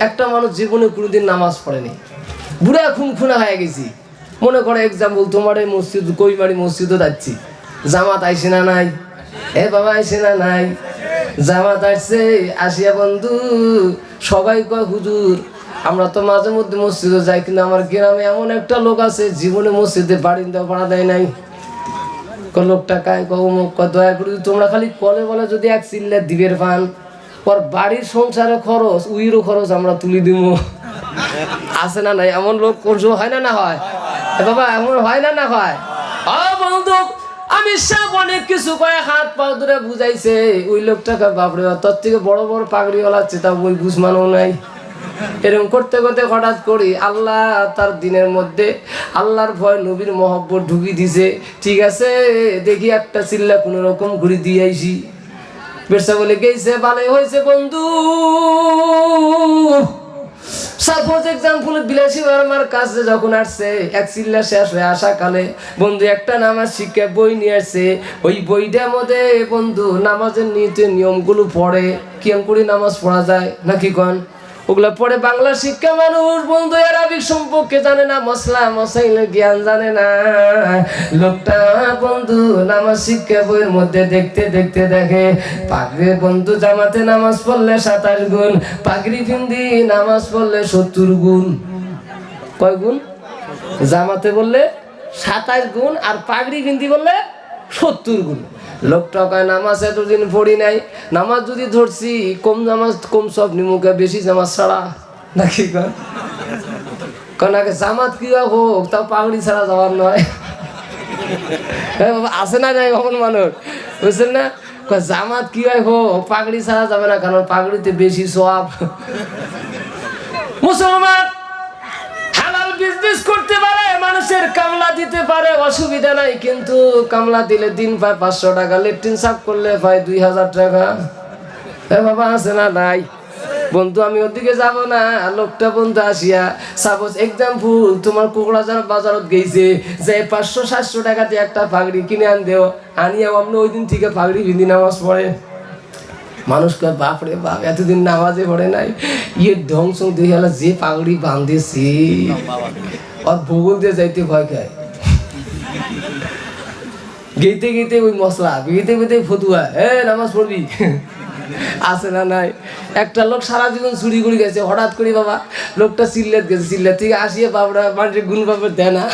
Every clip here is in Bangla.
একটা মানুষ জীবনে কোনোদিন নামাজ পড়েনি, বুড়া খুনখুনা হয়ে গেছি। মনে করে এক্সাম্পল, তোমার এই মসজিদ কইমারি মসজিদও যাচ্ছি, জামাত আইসে না নাই? এ বাবা আইসে না নাই? জামাত আসছে, আসিয়া বন্ধু সবাই কয় হুজুর আমরা তো মাঝে মধ্যে মসজিদে যাই, কিন্তু আমার গ্রামে এমন একটা লোক আছে জীবনে মসজিদে বাড়িতে ভাড়া দেয় নাই। লোকটা কায় কমুক, দয়া করে তোমরা খালি কলে বলে যদি এক চিল্লা দিবের পান, ওর বাড়ির সংসারে খরচ উইরও খরচ আমরা তুলি দিব। আছে না নাই? এমন লোক করছো, হয় না? না হয় বাবা? এমন হয় না? না হয়? বন্ধু আমি সব অনেক কিছু কয়েক হাত পা ধরে বুঝাইছে, ওই লোকটাকে বাপরে তোর থেকে বড় বড় পাগড়ি ওলাচ্ছে, তা ওই বুঝমানও নাই। এরকম করতে করতে হঠাৎ করি আল্লাহ তার দিনের মধ্যে আল্লাহর ভয় নবীর মহব্বত ঢুকি দিছে। ঠিক আছে দেখি একটা চিল্লা কোনো রকম ঘুরি দিয়ে আইসি। বেরসা বলে গেছে, ভালোই হয়েছে বন্ধু। সাপোজ এক্সাম্পল, বিলাসী আমার কাছে যখন আসছে, এক চিল্লা শেষ হয়ে আসা কালে বন্ধু একটা নামাজ শিক্ষা বই নিয়ে আসছে। ওই বইটার মধ্যে বন্ধু নামাজের নীতি নিয়মগুলো পড়ে, কেমন করে নামাজ পড়া যায় নাকি কন, ওগুলা পড়ে। বাংলা শিক্ষা মানুষ বন্ধু আরবিক সম্পর্কে জানে না, মশলা মশাইলে জ্ঞান জানে না। লোকটা বন্ধু নামাজ শিক্ষা বইয়ের মধ্যে দেখতে দেখতে দেখে পাগড়ি বন্ধু জামাতে নামাজ পড়লে 27 গুণ, পাগড়ি পিন্দি নামাজ পড়লে 70 গুণ। কয় গুণ? জামাতে বললে 27 গুণ আর পাগড়ি পিন্দি বললে 70 গুণ। লোকটা কয় নামাজ এতদিন পড়ি নাই, নামাজ যদি ধরছি কম নামাজ কম সব নিমুখে, বেশি নামাজ ছাড়া নাকি কন আগে জামাত কি হোক, তাও পাগড়ি ছাড়া যাওয়ার নয়। আছে না নাই কখন মানুষ, বুঝছেন না? জামাত কি হয় হোক, পাগড়ি ছাড়া যাবে না, কারণ পাগড়িতে বেশি সওয়াব। মুসলমান হালাল বিজনেস করতে পারে, মানুষের কামলা দিতে পারে, অসুবিধা নাই, কিন্তু কামলা দিলে দিন পায় 500 টাকা, লেট্রিন সাফ করলে পায় 2000 টাকা। বাবা আছে না নাই? বন্ধু আমি ওদিকে যাব না। লোকটা বন্ধু আসিয়া সাপোজ এক্সাম্পল, তোমার কোকড়াঝাড় বাজারত গেছে, যে 500-700 টাকা দিয়ে একটা পাগড়ি কিনে আন দেও, আনিয়া আপনি ওই দিন থেকে পাগড়ি বিধি নামাজ পড়ে। মানুষ কয় বাপরে বাপ এতদিন নামাজে পড়ে নাই, ইয়ে ধ্বংস দেখে গেল যে পাগড়ি বাঁধেছি, আর ভূগোল দিয়ে যাইতে ভয় খায়। গেইতে গেইতে ওই মশলা, গেইতে গেইতে ফতুয়া, নামাজ পড়বি। আছে না নাই? একটা লোক সারা জীবন চুরি করে গেছে, হঠাৎ করে বাবা লোকটা চিল্লাত গেছে, চিল্লাত থেকে আসিয়ে বাবরা মানুষের গুণ বাপের দেয় না।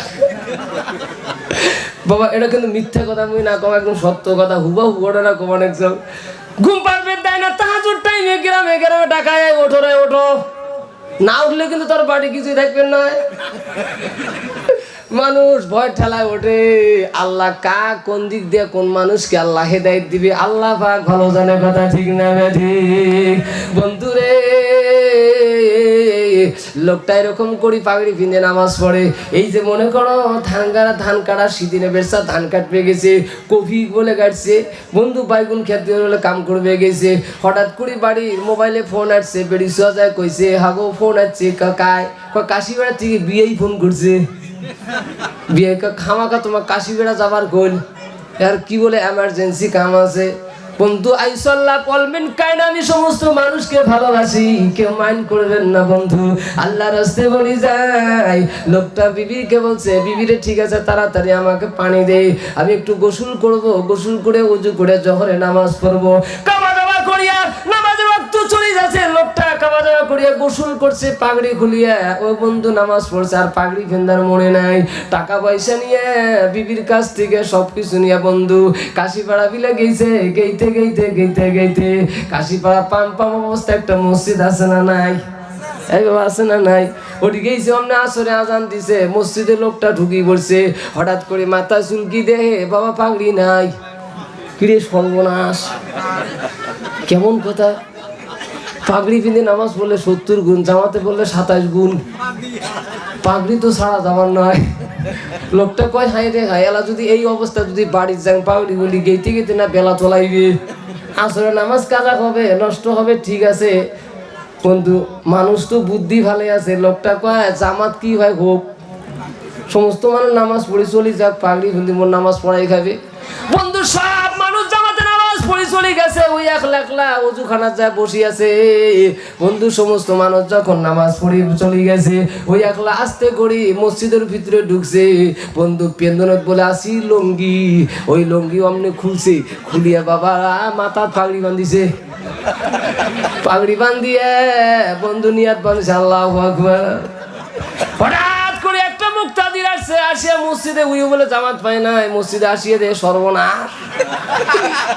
বাবা এটা কিন্তু মিথ্যা কথা মুই না কম, একদম সত্য কথা, হুবাহু ঘটনা কম। অনেকজন ঘুম পারবে দেয় না, তাহাজুর টাইমে গ্রামে গ্রামে ডাকায় ওঠো রে ওঠো, না উঠলে কিন্তু তোর বাড়ি কিছুই থাকবেন না। মানুষ ভয় ঠেলায় ওঠে। আল্লাহ কোন দিক দিয়ে কোন মানুষকে আল্লাহ হেদায়েত দিবে আল্লাহ পাক ভালো জানে, কথা ঠিক না ঠিক? বন্ধুরে লোকটা এরকম করি পাগড়ি পিঁধে নামাজ পড়ে। এই যে মনে করো ধান কাটা সিদিনে বেরসা ধান কাটবে গেছে, কফি বলে কাটছে, বন্ধু বাইগুন খেতে বলে কাম করবে গেছে, হঠাৎ করে বাড়ির মোবাইলে ফোন আসছে, বেড়ি শোয়া যায় কইছে হাগো ফোন আসছে, কায় কাশিবেড়া থেকে বিয়েই ফোন করছে। বিয়ে খামাকা তোমার কাশিবেড়া যাবার গোল, আর কি বলে এমার্জেন্সি কাম আছে। বন্ধু আইসাল্লাহ বলবেন কাইন আমি সমস্ত মানুষকে ভালোবাসি, কেউ মাইন্ড করবেন না বন্ধু, আল্লাহ রাস্তায় বলি যাই। লোকটা বিবিকে বলছে, বিবিরে ঠিক আছে তাড়াতাড়ি আমাকে পানি দে, আমি একটু গোসল করব, গোসল করে উজু করে জোহরে নামাজ পড়বো। কামা দাবা করিয়া নামাজের ওয়াক্ত চলে যাচ্ছে, লোকটা কামা দাবা করিয়া গোসল করছে, পাগড়ি খুলিয়া ও বন্ধু নামাজ পড়ছে, আর পাগড়ি ফেন্দার মনে নাই। টাকা পয়সা নিয়ে বিবির কাছ থেকে সবকিছু নিয়ে বন্ধু কাশিপাড়া বিলে গেছে, গেইতে গেইতে গেইতে গেইতে কাশিপাড়া পাম অবস্থা একটা মসজিদ আছে না নাই? এই বাবা আছে না নাই? ওটি গেছে, অমনে আসরে আজান দিছে, মসজিদে লোকটা ঢুকি পড়ছে, হঠাৎ করে মাথা চুলকি দেহে বাবা পাগড়ি নাই। কিরে সর্বনাশ, কেমন কথা? পাগড়ি পিঁধে নামাজ পড়লে 70 গুণ, জামাতে পড়লে 27 গুণ, পাগড়ি তো ছাড়া যাবার নয়। লোকটা কয় হাই রে হাই, এলা যদি এই অবস্থা যদি বাড়ির যান পাগড়ি গুলি গেইতে গেতে না বেলা চলাইবে, আসলে নামাজ কাজা হবে, নষ্ট হবে। ঠিক আছে বন্ধু, মানুষ তো বুদ্ধি ভালো আছে। লোকটা কয় জামাত কি হয় হোক, সমস্ত মানুষ নামাজ পড়ে চলি যাক, পাগড়ি পিঁধে মোর নামাজ পড়াই খাবে। বন্ধু সব মানুষ জামাতে নামাজ পড়ে চলে গেছে, ওই একলা একলা অজুখানা যায় বসে আছে। বন্ধু সমস্ত মানুষ যখন নামাজ পড়ে চলে গেছে, ওই একলা আস্তে করে মসজিদের ভিতরে ঢুকছে। বন্ধু পেন্দনত বলে আসি লঙ্গি, ওই লঙ্গি অমনি খুলছে, খুলিয়া বাবা মাথা পাগড়ি বান্ধিছে। পাগড়ি বান্ধিয়ে বন্ধু নিয়াত বানছে আল্লাহু আকবার। হঠাৎ করে একটা মুক্তাদির আসছে, আসিয়া মসজিদে উই বলে জামাত পায় নাই, মসজিদে আসিয়া দে সর্বনাশ।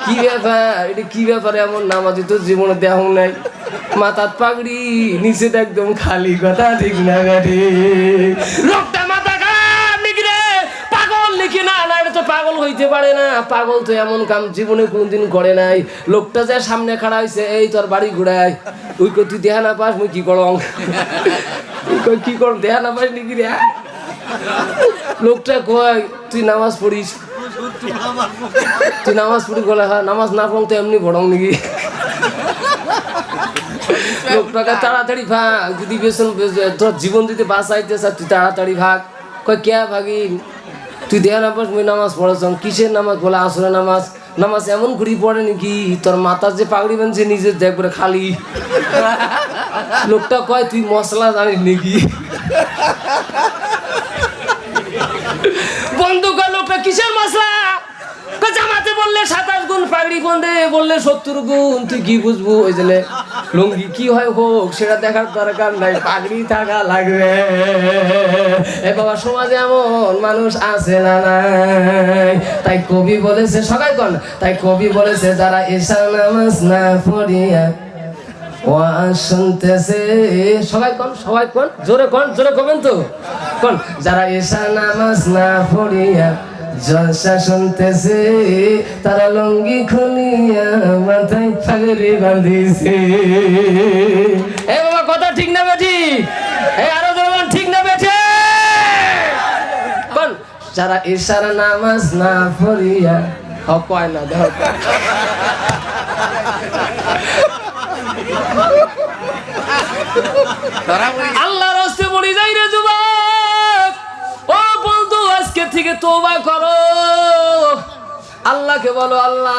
কি ব্যাপার, এটা কি ব্যাপার, এমন নামাজি তো জীবনে দেহ নাই, মাথার পাগড়ি নিচে একদম খালি, কথা ঠিক না গাড়ি। লোকটা মাথা খারাপ নাকি রে, পাগল নাকি? না না, এটা তো পাগল হইতে পারে না, পাগল তো এমন কাম জীবনে কোনদিন করে নাই। লোকটা যে সামনে খাড়া হয়েছে, এই তোর বাড়ি ঘুরায়, ওই কই তুই দেহা না পাস, মুই কি করং, কি কর দেহা না পাস নাকি রে? লোকটা কয় তুই নামাজ পড়িস, তুই নামাজ পড়ি বলে, হ্যাঁ নামাজ না পড়ং তো এমনি পড়ং নাকি? লোকটাকে তাড়াতাড়ি ভাগ, যদি বেসন তোর জীবন দিতে বাঁচাইতে চাস তুই তাড়াতাড়ি ভাগ। কয় কে ভাগি, তুই দেহা না পাস, মুই নামাজ পড়াছ। কিসের নামাজ? বলে আসলে নামাজ। নামাজ এমন ঘুরি পড়ে নাকি তোর মাথার যে পাগড়ি বানছে নিজের দেখবে খালি। লোকটা কয় তুই মশলা জানিস নাকি? বন্ধু কয় লোকটা কিসের মশলা? জামাতে বললে 27 গুণ, পাগড়ি বন্ধে বললে 70 গুণ, তুই কি বুঝবো? ওই জন্য লুঙ্গি কি হয় হোক সেটা দেখার দরকার নাই, পাগড়ি থাকা লাগবে। এ বাবা, সমাজে এমন মানুষ আছে না নাই? তাই কবি বলেছে, সবাই কোন, তাই কবি বলেছে যারা এশার নামাজ না পড়িয়া ওয়াজ শুনতেছে, সবাই কোন, সবাই কোন, জোরে কোন, জোরে কবেন তো কোন, যারা এশার নামাজ না পড়িয়া জলসা শুনতেছে, তারা লুঙ্গি খুলিয়া মাথায় পাগড়ি বাঁধিছে। এ বাবা, কথা ঠিক না বেঠি? আরো বলবেন ঠিক না বেঠে? কোন, যারা এশার নামাজ না পড়িয়া, কয় না দেখ, আল্লাহর রাস্তে পড়ে যাই রে যুবক। ও বন্ধু, আজকে থেকে তওবা করো, আল্লাহকে বলো আল্লাহ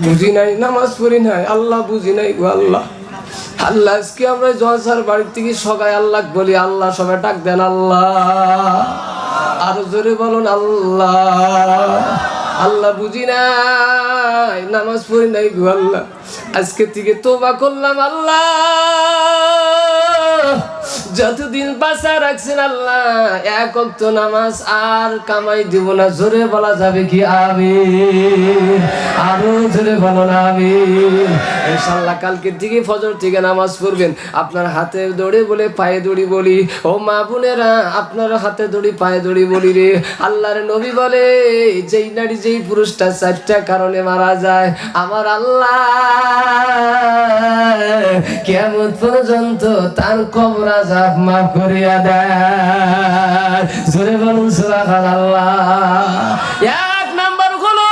বুঝি নাই, নামাজ পড়ি নাই, আল্লাহ বুঝি নাই গো আল্লাহ। আল্লাহ আজকে আমরা জলসার বাড়ির থেকে সবাই আল্লাহ বলি, আল্লাহ সবাই ডাক দেন আল্লাহ, আরো জোরে বলুন আল্লাহ। আল্লাহ বুঝি নাই, নামাজ পড়ি নাই গো আল্লাহ, আজকে থেকে তওবা করলাম আল্লাহ। যতদিন বাঁচা রাখছেন আল্লাহ, এক ওয়াক্ত নামাজ আর কামাই দিব না। জোরে বলা যাবে কি আমিন? আরো জোরে বলো না আমিন। ইনশাআল্লাহ কালকে থেকে ফজর থেকে নামাজ পড়বেন। আপনার হাতে দড়ি বলে পায়ে দড়ি বলি, ও মা বোনেরা আপনার হাতে দড়ি পায়ে দড়ি বলি রে। আল্লাহর নবী বলে, যেই নারী যেই পুরুষটা 4টা কারণে মারা যায়, আমার আল্লাহ কিয়ামত পর্যন্ত তার কবর আযাব মাফ করিয়া দেয়। জোরে বলুন সুবহানাল্লাহ। এক নাম্বার হলো,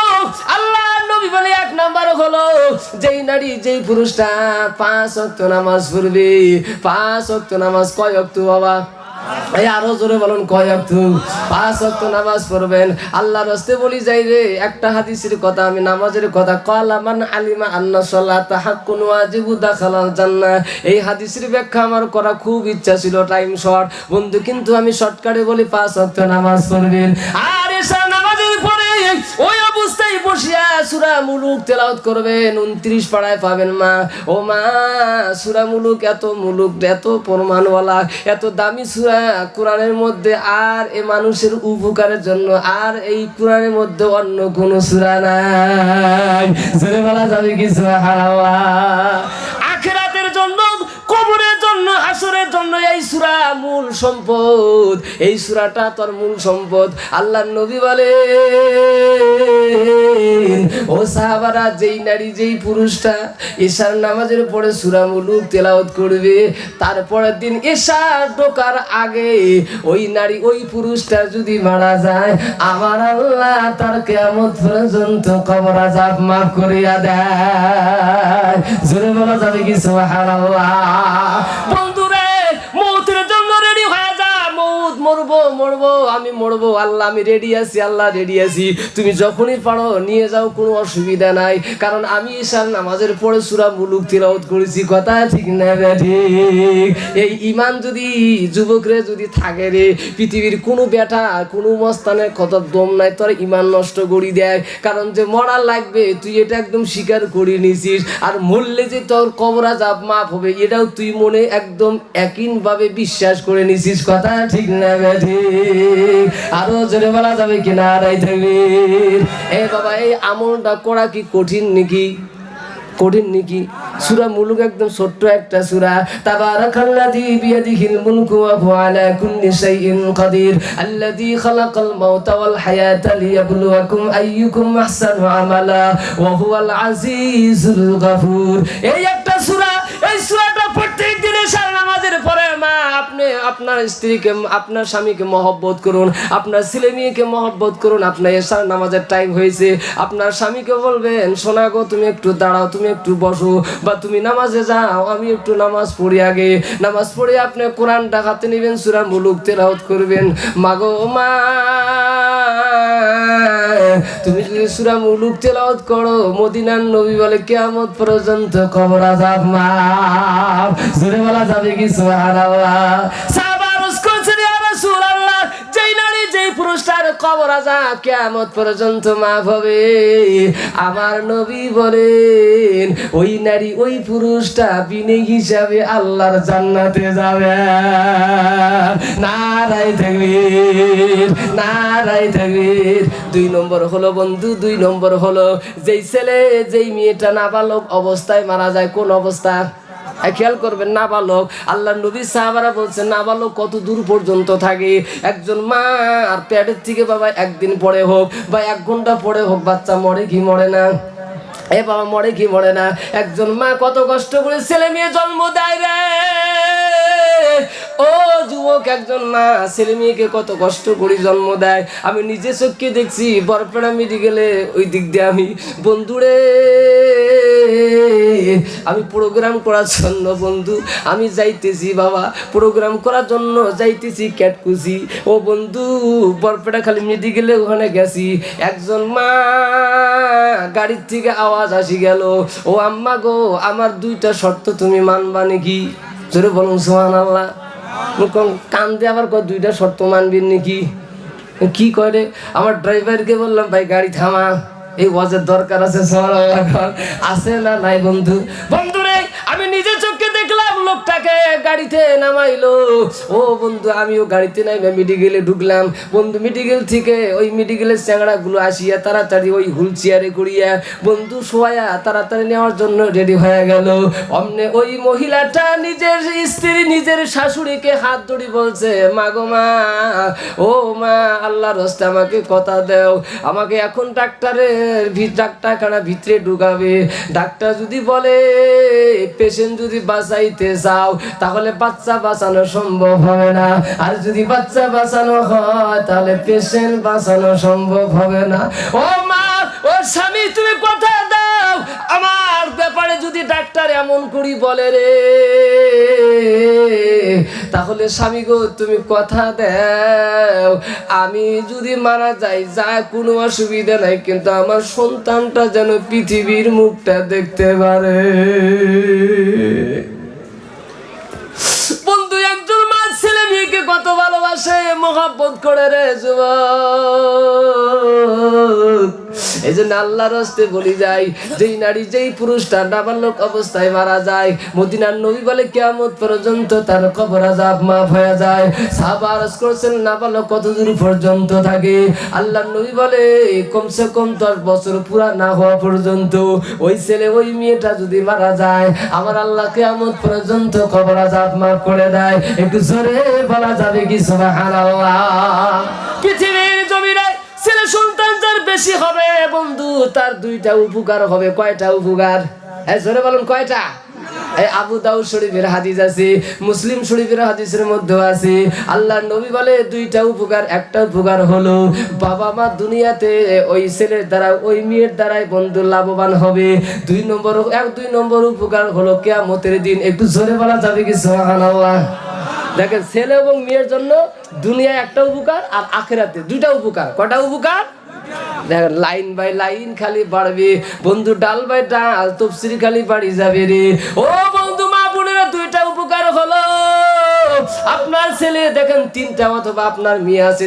আল্লাহর নবী বলে, এক নাম্বার হলো যেই নারী যেই পুরুষটা 5 ওয়াক্ত নামাজ পড়বে। 5 ওয়াক্ত নামাজ কয় ওয়াক্ত বাবা? আরো জোরে বলুন কয় ওয়াক্ত? 5 ওয়াক্ত নামাজ পড়বেন। আল্লাহর রাস্তে বলি যাই রে, একটা হাদিসের কথা, আমি নামাজের কথা, ক্বালা মান আলিমা আন্না সালাতা হাক্কুন ওয়াজিবু দাখালাল জান্নাহ। এই হাদিসের ব্যাখ্যা আমার করা খুব ইচ্ছা ছিল, টাইম শর্ট বন্ধু, কিন্তু আমি শর্টকাটে বলি 5 ওয়াক্ত নামাজ পড়বেন। আর এশা নামাজের পরে ওই অবস্থায় বসিয়া সূরা মুলুক তেলাওয়াত করবেন। 29 পাড়ায় পাবেন মা। ও মা, সূরা মুলুক এত প্রমাণওয়ালা, এত দামি সূরা কোরআনের মধ্যে, আর এ মানুষের উপকারের জন্য আর এই কোরআনের মধ্যে অন্য কোন সূরা নাই। জোরে বলা যাবে কি সুবহানাল্লাহ। আখিরাতের জন্য, কবরের জন্য, হাসরের জন্য এই সূরা মূল সম্পদ। এই সূরাটা তোর মূল সম্পদ। আল্লাহর নবী বলে, ও সাহাবারা, যেই নারী যেই পুরুষটা এশার নামাজের পরে সূরা মুলুক তেলাওয়াত করবে, তারপরের দিন এশা ঢোকার আগে ওই নারী ওই পুরুষটা যদি মারা যায়, আমার আল্লাহ তার কিয়ামত পর্যন্ত কবর আযাব মাফ করিয়া দেয়। জোরে বলা যাবে কি সুবহানাল্লাহ। বন্ধুরে, মৌতের জন্য রেডি হয়ে যা। মরবো মরবো আল্লাহ আমি রেডি আছি, আল্লাহ রেডি আছি, তুমি যখনই পারো নিয়ে যাও, কোনো অসুবিধা নাই, কারণ আমি ঈশার নামাজের পরে সূরা মুলুক তিলাওয়াত করেছি। কথা ঠিক না ঠিক? এই ঈমান যদি যুবকরে যদি থাকে রে, পৃথিবীর কোনো বেটা কোনো মস্তানের কথা দম নাই তোর ঈমান নষ্ট করি দেয়, কারণ যে মরা লাগবে তুই এটা একদম স্বীকার করে নিছিস, আর মরলে যে তোর কবর আযাব মাফ হবে এটাও তুই মনে একদম একইভাবে বিশ্বাস করে নিছিস। কথা ঠিক না ঠিক? আরো জোরে বলা যাবে কিনা? আড়াই তাকবীর। এ বাবা, এই আমলটা করা কি কঠিন নাকি? কঠিন নাকি? সূরা মুলুক একদম ছোট্ট একটা সূরা। তাবারাকাল্লাযী বিয়াদিহিল মুলকু ওয়া হুয়া আলা কুল্লি শাইইন কাদির আল্লাযী খালাকাল মাউতা ওয়াল হায়াতা লিয়াবলুয়াকুম আইয়ুকুম আহসানু আমালা ওয়া হুয়াল আজিজুল গফুর। এই একটা সূরা, এই সূরাটা প্রত্যেকদিন এশার নামাজের পরে মা আপনি আপনার স্ত্রীকে, আপনার স্বামীকে মহব্বত করুন, আপনার ছেলে মেয়েকে মহব্বত করুন। আপনার এশার নামাজের টাইম হয়েছে, আপনার স্বামীকে বলবেন সোনা গো তুমি একটু দাঁড়াও, তুমি একটু বসো, বা তুমি নামাজে যাও, আমি একটু নামাজ পড়ি। আগে নামাজ পড়ে আপনি কোরআনটা হাতে নেবেন, সূরা মুলুক তেলাওয়াত করবেন। মাগো মা তুমি যদি সূরা মুলুক তেলাওয়াত করো, মদিনার নবী বলে কিয়ামত পর্যন্ত কবর আযাব মাফ। জোরে বলা যাবে কি সুবহানাল্লাহ? সাহাবা আরজ করছেন ইয়া রাসূলুল্লাহ, যেই নারী যেই পুরুষটার কবর আযাব কিয়ামত পর্যন্ত মাফ হবে, আমার নবী বলেন ওই নারী ওই পুরুষটা বিনে হিসাবে আল্লাহর জান্নাতে যাবে। নারায়ে তাকবীর, নারায়ে তাকবীর। 2 নম্বর হলো বন্ধু, 2 নম্বর হলো যেই ছেলে যেই মেয়েটা নাবালক অবস্থায় মারা যায়। কোন অবস্থা? খেয়াল করবেন, নাবালক। আল্লাহর নবী সাহাবারা বলছেন নাবালক কত দূর পর্যন্ত থাকে? একজন মা আর পেটের থেকে বাবা একদিন পরে হোক বা 1 ঘন্টা পরে হোক বাচ্চা মরে কি মরে না? এ বাবা মরে কি মরে না? একজন মা কত কষ্ট করে ছেলে মেয়ে জন্ম দেয় রে। ও যুবক, একজন মা ছেলে মেয়েকে কত কষ্ট করে জন্ম দেয়। আমি নিজে চোখে দেখছি, বরপেড়া মেডিকেলে ওই দিক দিয়ে আমি বন্ধুরে আমি প্রোগ্রাম করার জন্য বন্ধু আমি যাইতেছি বাবা, প্রোগ্রাম করার জন্য যাইতেছি ক্যাটকুচি। ও বন্ধু বরপেটা খালি মেডিকেলে ওখানে গেছি, একজন মা গাড়ির থেকে আওয়াজ আসি গেল, ও আম্মা গো আমার 2টা শর্ত তুমি মানবা নাকি? জোরে বলুন সুবহানাল্লাহ। কান দিয়ে আবার 2টা শর্ত মানবি নাকি? কি করে? আমার ড্রাইভারকে বললাম ভাই গাড়ি থামা, এই ওয়াজের দরকার আছে। আছে না নাই বন্ধু? বন্ধুরে আমি নিজে চোখে দেখলাম লোকটাকে গাড়িতে নামাইলো। ও বন্ধু আমিও গাড়িতে নাইমে মেডিকেলে ঢুকলাম। বন্ধু মেডিকেল থেকে ওই মেডিকেলের চ্যাংড়া গুলো আসিয়া তাড়াতাড়ি ওই হুইল চেয়ারে করিয়া বন্ধু শোয়া তাড়াতাড়ি নেওয়ার জন্য রেডি হয়ে গেল। অমনে ওই মহিলাটা নিজের স্ত্রী নিজের শাশুড়িকে হাত ধরে বলছে মা গো মা, ও মা আল্লাহর রাস্তে আমাকে কথা দাও, আমাকে এখন ডাক্তারের ডাক্তারখানা ভিতরে ঢুকাবে। ডাক্তার যদি বলে পেশেন্ট যদি বাঁচাইতে চাও তাহলে বাচ্চা বাঁচানো সম্ভব হবে না, আর যদি বাচ্চা বাঁচানো হয় তাহলে পেশেন্ট বাঁচানো সম্ভব হবে না। ও মা, ও স্বামী তুমি কথা দাও, আমার ব্যাপারে যদি ডাক্তার এমন করি বলে রে, তাহলে স্বামী গো তুমি কথা দাও, আমি যদি মারা যাই যা কোনো অসুবিধা নাই, কিন্তু আমার সন্তানটা যেন পৃথিবীর মুখটা দেখতে পারে। বন্ধু একজন মা ছেলে মেয়েকে কত ভালোবাসে, মহব্বত করে রে যুবক। এই জন্য আল্লাহর রাস্তে বলি যাই, যেই নারী যেই পুরুষটা নাবালক অবস্থায় মারা যায়, মদিনার নবী বলে কিয়ামত পর্যন্ত তার কবর আযাব মাফ হয়ে যায়। সাহাবা আরজ করছেন নাবালক কত দূর পর্যন্ত থাকে? আল্লাহর নবী বলে কমসে কম 10 বছর পুরা না হওয়া পর্যন্ত। ওই ছেলে ওই মেয়েটা যদি মারা যায় আমার আল্লাহ কিয়ামত পর্যন্ত কবর আযাব মাফ করে দেয়। একটু জোরে বলা যাবে কি সুবহানাল্লাহ? পৃথিবীর জমিনে ছেলে সন্তান যার বেশি হবে বন্ধু তার 2টা উপকার হবে। কয়টা উপকার? জোরে বলুন কয়টা? আবু দাউদ শরীফের হাদিস আছে, মুসলিম শরীফের হাদিসের মধ্যে আছে। আল্লাহর নবী বলে 2টা উপকার। একটা উপকার হলো বাবা মা দুনিয়াতে ওই ছেলের দ্বারা ওই মেয়ের দ্বারাই বন্ধু লাভবান হবে। 2 নম্বর উপকার হলো কিয়ামতের দিন। একটু জোরে বলা যাবে কি সুবহানাল্লাহ? দেখেন ছেলে এবং মেয়ের জন্য দুনিয়ায় একটা উপকার আর আখিরাতে দুইটা উপকার। কয়টা উপকার? দেখেন লাইন বাই লাইন খালি বাড়বে বন্ধু, ডাল বাই ডাল তফসির খালি বাড়ি যাবে রে। ও বন্ধু মা বোনেরা, দুইটা উপকার হলো। আপনার ছেলে দেখেন তিনটা, অথবা আপনার মেয়ে আছে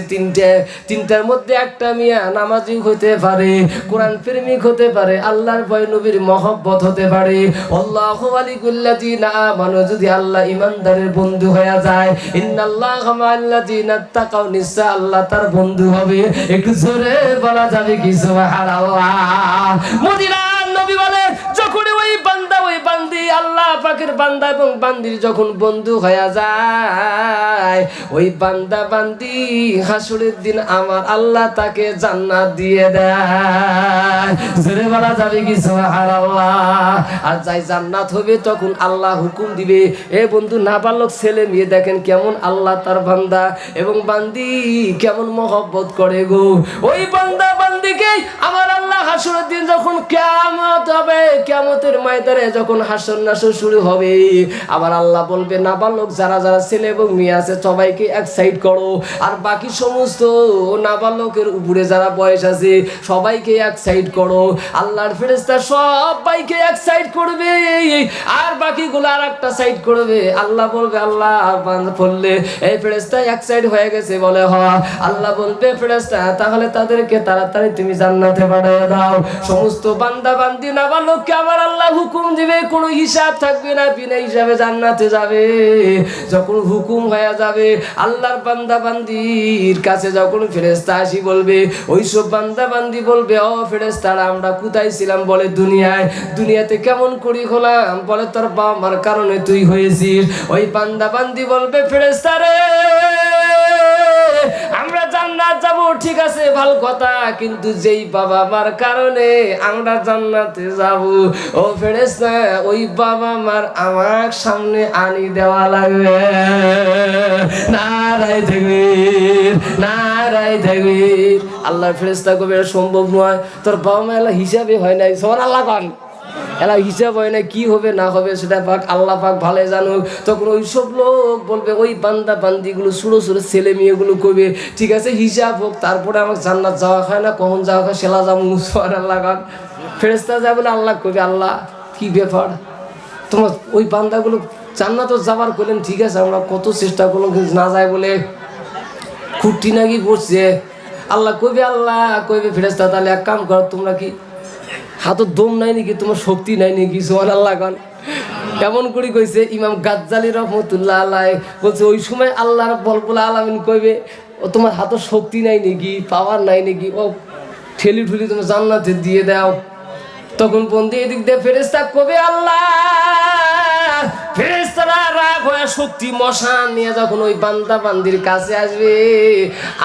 তিনটার মধ্যে একটা মেয়ে নামাজি হতে পারে, কোরআন প্রেমিক হতে পারে, আল্লাহর ভয় নবীর মহব্বত হতে পারে। আল্লাহু ওয়ালিকুল্লাযিনা আমানু, যদি আল্লাহ ইমানদারের বন্ধু হয়ে যায়, ইন্নাল্লাহা মাআল্লাযিনা তাকাউ, নিশ্চয় আল্লাহ তার বন্ধু হবে। একটু জোরে বলা যাবে কি সুবহানাল্লাহ। মদিনার নবী বলে, যখন ওই বান্দা ওই বান্দি আল্লাহ পাকের বান্দা এবং বান্দির যখন বন্ধু হয়ে যায়, ওই বান্দা বান্দি হাসরের দিন আমার আল্লাহ তাকে জান্নাত দিয়ে দেয়। জোরে বলা যাবে কি সুবহানাল্লাহ। আর যাই জান্নাত হবে তখন আল্লাহ হুকুম দিবে, এ বন্ধু নাবালক ছেলে মেয়ে দেখেন কেমন আল্লাহ তার বান্দা এবং বান্দি কেমন মহব্বত করে গো। ওই বান্দা বান্দিকে আমার আল্লাহ হাসরের দিন যখন কিয়ামত হবে, কিয়ামতের ময়দানে যখন হাসর নাসর শুরু হবে, আবার আল্লাহ বলবে নাবালক যারা যারা ছেলে এবং মেয়ে আছে সবাইকে এক সাইড করো, আর বাকি সমস্ত নাবালকের উপরে যারা বয়স আছে সবাইকে এক সাইড করো। আল্লাহর ফেরেশতা সবাইকে এক সাইড করবে আর বাকিগুলো আর একটা সাইড করবে। আল্লাহ বলবে, আল্লাহ বললে এই ফেরেশতা এক সাইড হয়ে গেছে, বলে হ। আল্লাহ বলবে ফেরেশতা তাহলে তাদেরকে তাড়াতাড়ি তুমি জান্নাতে পাঠিয়ে দাও। সমস্ত বান্দা বান্দি নাবালককে আমার আল্লাহ হুকুম দিবে, কোনো হিসাব থাকবে না, বিনা হিসাবে জান্নাতে যাবে। যখন হুকুম হয়ে যাবে আল্লাহর বান্দা বান্দির কাছে, যখন ফেরেশতা আসি বলবে, ওইসব বান্দা বান্দি বলবে, ও ফেরেশতারা আমরা কোথায় ছিলাম? বলে দুনিয়াতে কেমন করি হলাম? বলে তোর বাবা মার কারণে তুই হয়েছিস। ওই বান্দা বান্দি বলবে, ফেরেশতারে আমরা জান্নাত যাব, ঠিক আছে ভালো কথা, কিন্তু যেই বাবা মার কারণে আমরা জান্নাতে যাব, ও ফেরেশতা ওই বাবা মার আমার সামনে আনি দেওয়া লাগবে। নারায়ে তাকবীর, নারায়ে তাকবীর। আল্লাহর ফেরেশতা কবে সম্ভব নয়, তোর বাবা মা এলা হিসাবে হয় নাই, সুবহানাল্লাহ কোন এলা হিসাব হয় না, কি হবে না হবে সেটা পাক আল্লাহ পাক ভালো জানুক। তখন ওই সব লোক বলবে, ওই বান্দা বান্দিগুলো ছোটো ছোটো ছেলে মেয়েগুলো কবে ঠিক আছে হিসাব হোক, তারপরে আমার জান্নাত যাওয়া হয় না, কখন যাওয়া হয় সেলা যাবো। সুবহানাল্লাহ কোন। ফেরেশতা যায় বলে আল্লাহ কবে, আল্লাহ কি ব্যাপার তোমার ওই বান্দাগুলো জান্নাত যাবার করলেন, ঠিক আছে আমরা কত চেষ্টা করলাম কিন্তু না যায় বলে খুঁটি নাকি বসছে। আল্লাহ কইবে, আল্লাহ কইবে ফেরেশতা তাহলে এক কাম কর, তোমরা কি হাতের দম নাই নাকি, তোমার শক্তি নাই নাকি? সুবহানাল্লাহ কোন। এমন করে কইছে ইমাম গাজ্জালি রহমতুল্লাহ আলাইহি, বলছে ওই সময় আল্লাহ রাব্বুল আলামিন কইবে, ও তোমার হাতের শক্তি নাই নাকি, পাওয়ার নাই নাকি, ও ঠেলি ঠুলি তুমি জান্নাতে দিয়ে দাও। তখন বন্ধু এদিক দিয়ে ফেরেশতা কবে, আল্লাহ ফেরেশতারা রাগ হয়ে শক্তি মশান নিয়ে যখন ওই বান্দা বান্দির কাছে আসবে,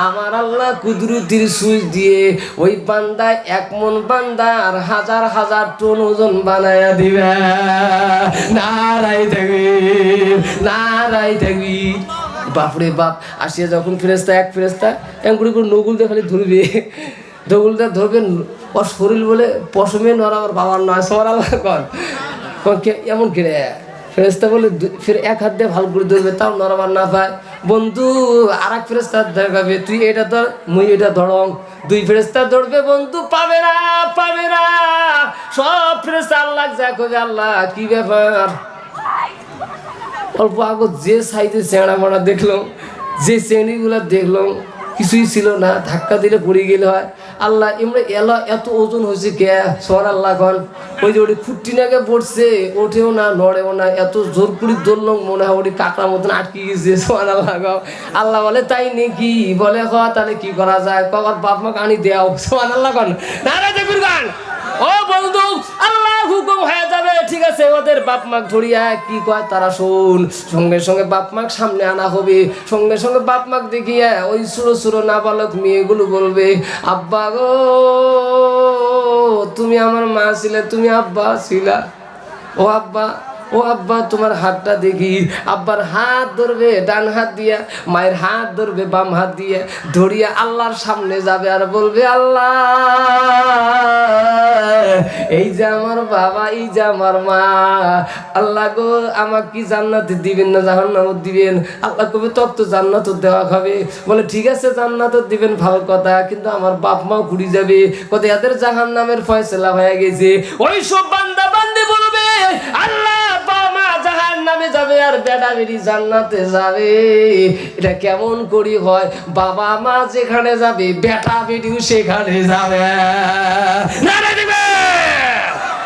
আমার আল্লাহ কুদরতির সুইচ দিয়ে ওই বান্দা এক মন বান্দার হাজার হাজার টন ওজন বানায়া দিবে। নারায়ে তাকবীর, নারায়ে তাকবীর। বাপরে বাপ। আসিয়া যখন ফেরেশতা এক ফেরেশতা এমন করে নগুল দিয়ে খালি ধরবে, নগুলটা ধরবেন ওর শরীর বলে পশমে নড়াবার বাবার নয়। সুবহানাল্লাহ কোন। এমন করে ফেরেশতা বলে ফের এক হাত দিয়ে ভালো করে ধরবে, তাও নড়াবার না পায়। বন্ধু আর এক ফেরেশতা দেখাবে, তুই এটা ধর মুই এটা ধরং। দুই ফেরেশতা ধরবে, বন্ধু পাবে না, পাবে না। সব ফেরেশতা আল্লাহ যা করবে, আল্লাহ কি ব্যাপার? অল্প আগত যে সাইজে চেঁড়া মারা দেখলাম, যে শ্রেণীগুলো দেখলাম কিছুই ছিল না, ধাক্কা দিলে পড়ে গেলে হয়। আল্লাহ এমনি এলা এত ওজন হয়েছে কে? সুবহানাল্লাহ কোন। ওই যে ওটি খুঁটি নাকে পড়ছে, ওঠেও না নড়েও না, এত জোর করে ধরলাম মনে হয় ওটি কাঁকড়ার মতন আটকে গেছে। সুবহানাল্লাহ কোন। আল্লাহ বলে তাই নাকি? বলে হ তাহলে কি করা যায়? কবার বাপ মাকে আনি দেও। সুবহানাল্লাহ কোন। নারায়ে তাকবীর গান। ও বন্ধু আল্লাহ হুকুম হয়ে যাবে, ঠিক আছে ওদের বাপ মাক ধরিয়া কি কয় তারা শোন। সঙ্গে সঙ্গে বাপ মাক সামনে আনা হবে, সঙ্গে সঙ্গে বাপ মাক দেখিয়া ওই ছোটো ছোটো নাবালক মেয়েগুলো বলবে, আব্বা গো তুমি আমার মা ছিলে, তুমি আব্বা ছিলা। ও আব্বা, ও আব্বা তোমার হাতটা দেখি। আব্বার হাত ধরবে ডান হাত দিয়া, মায়ের হাত ধরবে বাম হাত দিয়ে, ধরিয়া আল্লাহর সামনে যাবে আর বলবে, আল্লাহ এই যে আমার বাবা, এই যে আমার মা, আল্লাহ গো আমাকে কি জান্নাতে দিবেন না জাহান্নামে দিবেন? আল্লাহ কবে তত জান্নাত দেওয়া হবে। বলে ঠিক আছে জান্নাত দিবেন, ভালো কথা, কিন্তু আমার বাপ মাও ঘুরে যাবে, কত এদের জাহান্নামের ফয়সালা হয়ে গেছে। ওই সব বান্দা বান্দি বলবে আল্লাহ বাবা মা জাহান্নামে যাবে আর বেটা বেটি জান্নাতে যাবে। এটা কেমন করি হয়? বাবা মা যেখানে যাবে বেটা বেটিও সেখানে যাবে।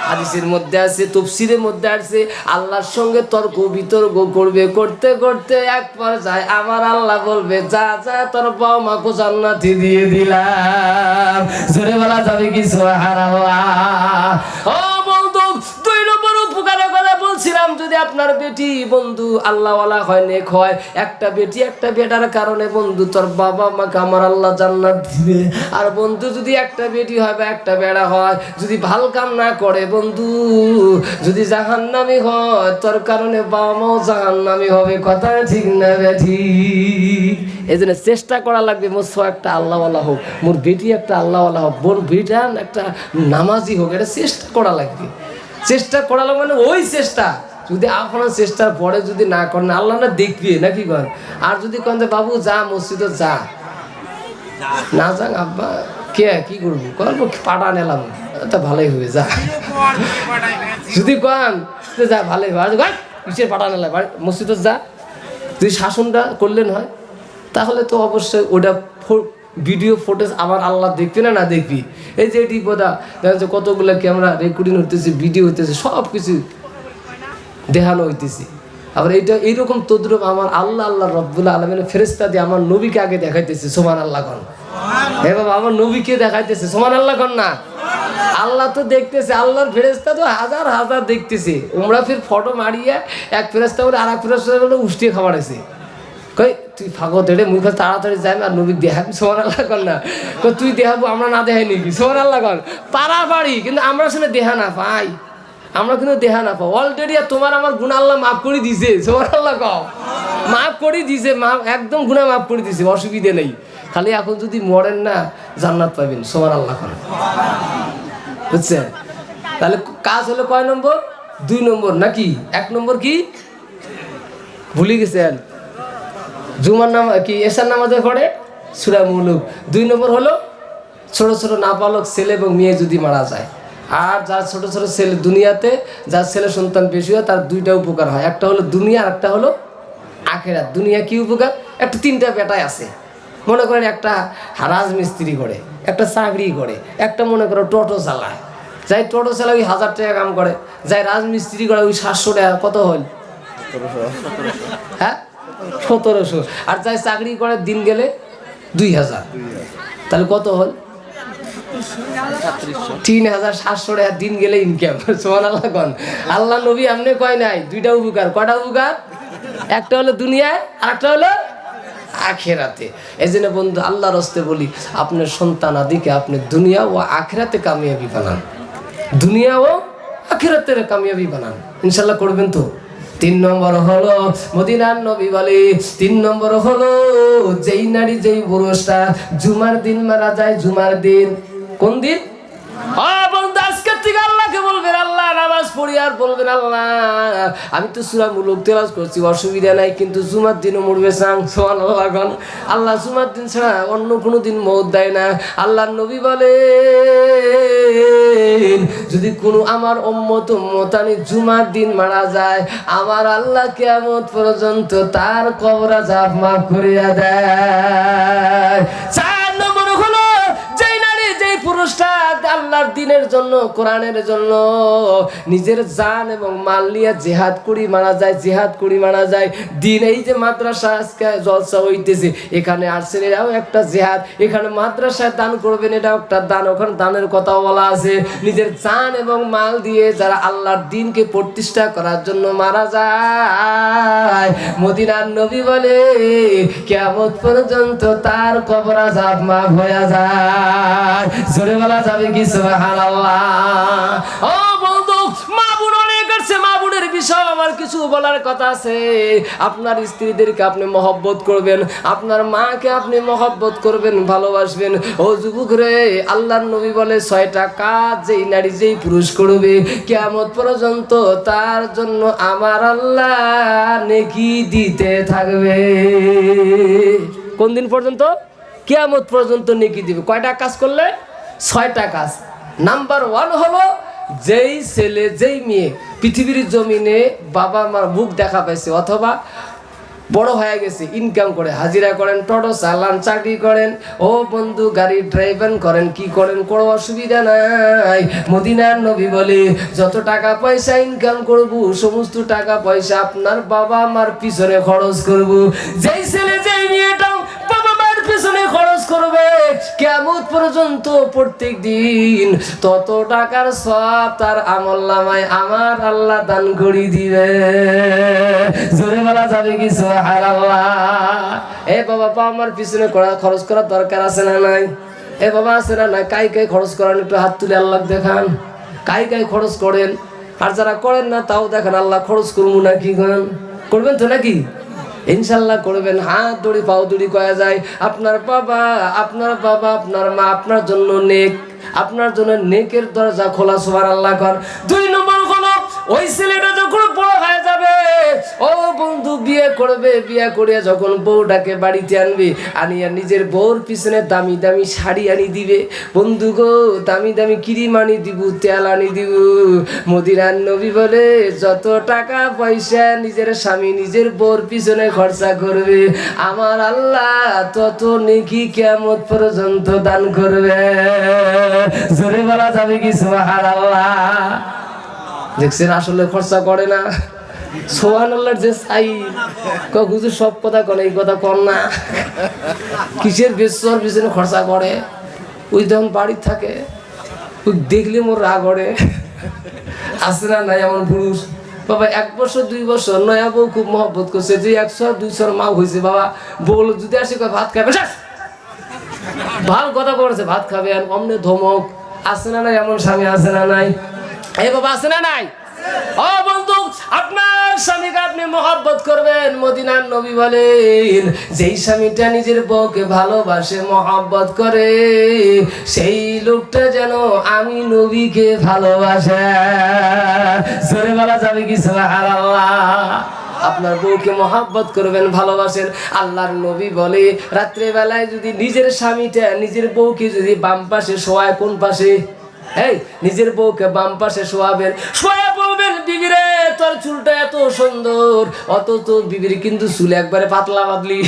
হাদিসের মধ্যে আছে, তাফসীরের মধ্যে আছে, আল্লাহর সঙ্গে তর্ক বিতর্ক করবে, করতে করতে এক পর্যায়ে আমার আল্লাহ বলবে যা যা তোর বাবা মাকে জান্নাতে দিয়ে দিলাম। জোরে বলা যাবে কি সুবহানাল্লাহ? ও বন্ধু, দুই নম্বর উপকারের কথা বলছিলাম, যদি আপনার বেটি বন্ধু আল্লাহওয়ালা হয়, নেক হয়, একটা বেটি একটা বেটার কারণে বন্ধু তোর বাবা মাকে আমার আল্লাহ জান্নাত দিবে। আর বন্ধু যদি একটা বেটি হয় বা একটা বেড়া হয়, যদি ভাল কাম না করে বন্ধু, যদি জাহান্নামী হয়, তোর কারণে বাবা মাও জাহান্নামী হবে। কথা ঠিক না বেঠি? এই জন্য চেষ্টা করা লাগবে মোর একটা আল্লাহওয়ালা হোক, মোর বেটি একটা আল্লাহওয়ালা হোক, বোন বেটা একটা নামাজি হোক, এটা চেষ্টা করা লাগবে। চেষ্টা করা লাগবে মানে ওই চেষ্টা, যদি আপনার চেষ্টার পরে যদি না করেন আল্লাহ না দেখবে নাকি কন। আর যদি কন যে বাবু যা মসজিদে যা, না যান আব্বা কে কি করবো, করবো পাঠা নিলাম, তা ভালোই হবে যা। যদি কন যা ভালোই হবে, কিসের পাঠা নিলাম, মসজিদে যা, যদি শাসনটা করলেন হয়, তাহলে তো অবশ্যই ওটা ভিডিও ফুটেজ আমার আল্লাহ দেখবি না দেখবি। এই যে এটি বোধা দেখা যাচ্ছে কতগুলো ক্যামেরা রেকর্ডিং হইতেছে, ভিডিও হইতেছে, সব কিছু দেখানো হইতেছে। আবার এইটা এইরকম তদ্রুপ আমার আল্লাহ আল্লাহ রব্বুল আলামিনের ফেরেশতা দিয়ে আমার নবীকে আগে দেখাইতেছে। সুবহানাল্লাহ কন। হে বাবা, আমার নবীকে দেখাইতেছে। সুবহানাল্লাহ কন না? আল্লাহ তো দেখতেছে, আল্লাহর ফেরেশতা তো হাজার হাজার দেখতেছে। ওমরা ফির ফটো মারিয়ে এক ফেরেশতা বলে আর এক ফেরেশতা বলে উষ্টিয়ে খাবার আছে। কই তুই ফাঁকো দেড়ে মুখ তাড়াতাড়ি যাই আর নবী দেখাবি। সুবহানাল্লাহ কন না? তুই দেখাবো, আমরা না দেখাই নাকি? সুবহানাল্লাহ কন। পাড়াপাড়ি, কিন্তু আমরা শুনে দেখা না পাই, আমরা কিন্তু দেখা না পাই। অলরেডি তোমার আমার গুনাহ আল্লাহ মাফ করে দিছে। সুবহানাল্লাহ কও। মাফ করে দিছে, মাফ একদম গুনাহ মাফ করে দিছে, অসুবিধা নেই। খালি এখন যদি মরেন না জান্নাত পাবেন। সুবহানাল্লাহ কন। বুঝছেন? তাহলে কাজ হলো কয় নম্বর? 2 নম্বর নাকি? 1 নম্বর কি ভুলে গেছেন? জুমার নাম কি এশার নামাজে পড়ে সূরা মুলুক। 2 নম্বর হলো ছোট ছোট নাবালক ছেলে এবং মেয়ে যদি মারা যায়, আর যার ছোট ছোট ছেলে দুনিয়াতে, যার ছেলে সন্তান বেশি হয়, তার 2টা উপকার হয়। একটা হলো দুনিয়া আর একটা হলো আখিরাত। দুনিয়া কি উপকার? একটা 3টা বেটাই আছে, মনে করেন একটা রাজমিস্ত্রি করে, একটা চাকরি করে, একটা মনে করো টোটো চালায়। যাই টোটো চালায় ওই 1000 টাকা কাম করে, যাই রাজমিস্ত্রি করে ওই 700 টাকা। কত হল? হ্যাঁ 1700। আর যাই চাকরি করে দিন গেলে 2000, তাহলে কত হল? 3700 টাকা দিন গেলে ইনকাম। সুবহানাল্লাহ কন। আল্লাহ নবী আমনে কয় নাই 2টা উপকার। কয়টা উপকার? একটা হলো দুনিয়ায় আর একটা হলো আখিরাতে। এই জন্য বন্ধু আল্লাহর রাস্তে বলি, আপনার সন্তান আদিকে আপনি দুনিয়া ও আখিরাতে কামিয়াবি বানান, দুনিয়া ও আখিরাতের কামিয়াবি বানান। ইনশাআল্লাহ করবেন তো? 3 নম্বর হলো মদিনার নবী বলে, 3 নম্বর হলো যেই নারী যেই পুরুষটা জুমার দিন মারা যায়, জুমার দিন কোন দিন? বন্ধু আজকে থেকে আল্লাহকে বলবেন, আল্লাহ নামাজ পড়ি আর বলবেন আল্লাহ আমি তো সূরা মুলুক তেলাওয়াত করছি, অসুবিধা নাই, কিন্তু জুমার দিনও মরবে চাং। সুবহানাল্লাহ কন। আল্লাহ জুমার দিন ছাড়া অন্য কোনো দিন মওত দেয় না। আল্লাহর নবী বলে যদি কোনো আমার উম্মত উম্মতানি জুমার দিন মারা যায়, আমার আল্লাহ কিয়ামত পর্যন্ত তার কবর আযাব মাফ করিয়া দেয়। 4 নম্বর হলো যেই নারী যেই পুরুষটা আল্লাহর দ্বীনের জন্য, কোরআনের জন্য নিজের জান এবং মাল নিয়ে জিহাদ করি মারা যায়, জিহাদ করি মারা যায়। দিন এই যে মাদ্রাসা আজকে জলসা হইতেছে, এখানে আসছেন, এটাও একটা জিহাদ। এখানে মাদ্রাসায় দান করবেন, এটাও একটা দান, ওখানে দানের কথা বলা আছে। নিজের জান এবং মাল দিয়ে যারা আল্লাহর দ্বীনকে প্রতিষ্ঠা করার জন্য মারা যায়, মদিনার নবী বলে কিয়ামত পর্যন্ত তার কবর আযাব মাফ হয়ে যায়। জোরে বলা যাবে কি সুবহানাল্লাহ? ও বন্ধু, মা বোন অনেক আছে, মা বোনের বিষয় আমার কিছু বলার কথা আছে। আপনার স্ত্রীদেরকে আপনি মহব্বত করবেন, আপনার মাকে আপনি মহব্বত করবেন, ভালোবাসবেন। ও যুবক রে, আল্লাহর নবী বলে 6টা কাজ যেই নারী যেই পুরুষ করবে কিয়ামত পর্যন্ত তার জন্য আমার আল্লাহ নেকি দিতে থাকবে। কোন দিন পর্যন্ত? কিয়ামত পর্যন্ত নেকি দিবে। কয়টা কাজ করলে? 6টা কাজ। নাম্বার 1 হলো, যেই ছেলে যেই মেয়ে পৃথিবীর জমিনে বাবা মার মুখ দেখা পাইছে অথবা বড় হয়ে গেছে, ইনকাম করে, হাজিরা করেন, টোটো চালান, চাকরি করেন, ও বন্ধু গাড়ি ড্রাইভার করেন, কি করেন, কোনো অসুবিধা নাই। মদিনার নবী বলে যত টাকা পয়সা ইনকাম করব সমস্ত টাকা পয়সা আপনার বাবা মার পিছনে খরচ করব। যেই ছেলে যেই মেয়েটা বাবা মার পিছনে খরচ করবে কিয়ামত পর্যন্ত প্রত্যেক দিন তত টাকার সওয়াব তার আমলনামায় আমার আল্লাহ দান করে দিবে। জোরে বলা যাবে কি সুবহানাল্লাহ? এ বাবা, বাবা মার পিছনে খরচ করার দরকার আছে না নাই? এ বাবা, আছে না নাই? কাই কাই খরচ করেন একটু হাত তুলে আল্লাহ দেখান। কাই কাই খরচ করেন? আর যারা করেন না তাও দেখেন, আল্লাহ খরচ করবো নাকি করেন? করবেন তো নাকি? ইনশাল্লাহ করবেন। হাত দড়ি পাও দড়ি কয়া যায়। আপনার বাবা আপনার মা আপনার জন্য নেক, আপনার জন্য নেকের দরজা খোলা। সুবহানাল্লাহ কর। 2 নম্বর হলো, ওই ছেলেটা যখন বড় হয়ে যাবে, ও বন্ধু বিয়ে করবে, বিয়ে করে যখন বউটাকে বাড়িতে আনবে, আনিয়া নিজের বউর পিছনে দামি দামি শাড়ি আনি দিবে। বন্ধু গো, দামি দামি ক্রিম আনি দিব, তেল আনি দিব। মদিনার নবী বলে যত টাকা পয়সা নিজের স্বামী নিজের বউর পিছনে খরচা করবে আমার আল্লাহ তত নেকি কিয়ামত পর্যন্ত দান করবে। জোরে বলা যাবে কি সুবহানাল্লাহ? দেখছেন, আসলে খরচা করে না। সুবহানাল্লাহর যে চাই হুজুর সব কথা কন, এই কথা কন না। কিসের বেচর পিছনে খরচা করে? ওই যখন বাড়ি থাকে ওই দেখলে মোর রাগ করে। আছে না নাই এমন পুরুষ? বাবা 1 বছর 2 বছর নয়া বউ খুব মহব্বত করছে, যে 100-200 মা হয়েছে, বাবা বল যদি আসে ভাত খাবে, ভালো কথা বলেছে, ভাত খাবে, আর অমনে ধমক। আছে না নাই এমন স্বামী? আছে না নাই? এই বাবা, আছে না নাই? ও বন্ধু, আপনার স্বামীকে আপনি মহব্বত করবেন। মদিনার নবী বলেন যেই স্বামীটা নিজের বউকে ভালোবাসে, মহব্বত করে, সেই লোকটা যেন আমি নবীকে ভালোবাসে। জোরে বলা যাবে কি সুবহানাল্লাহ? আপনার বউকে মহব্বত করবেন, ভালোবাসেন। আল্লাহর নবী বলে রাত্রে বেলায় যদি নিজের স্বামীটা নিজের বউকে যদি বাম পাশে শোয়ায়, কোন পাশে? এই নিজের বউকে বাম পাশে শোয়াবেন, শোয়া বলবেন বিবি রে তোর চুলটা এত সুন্দর, অথচ বিবির কিন্তু চুল একবারে পাতলা পাতলি।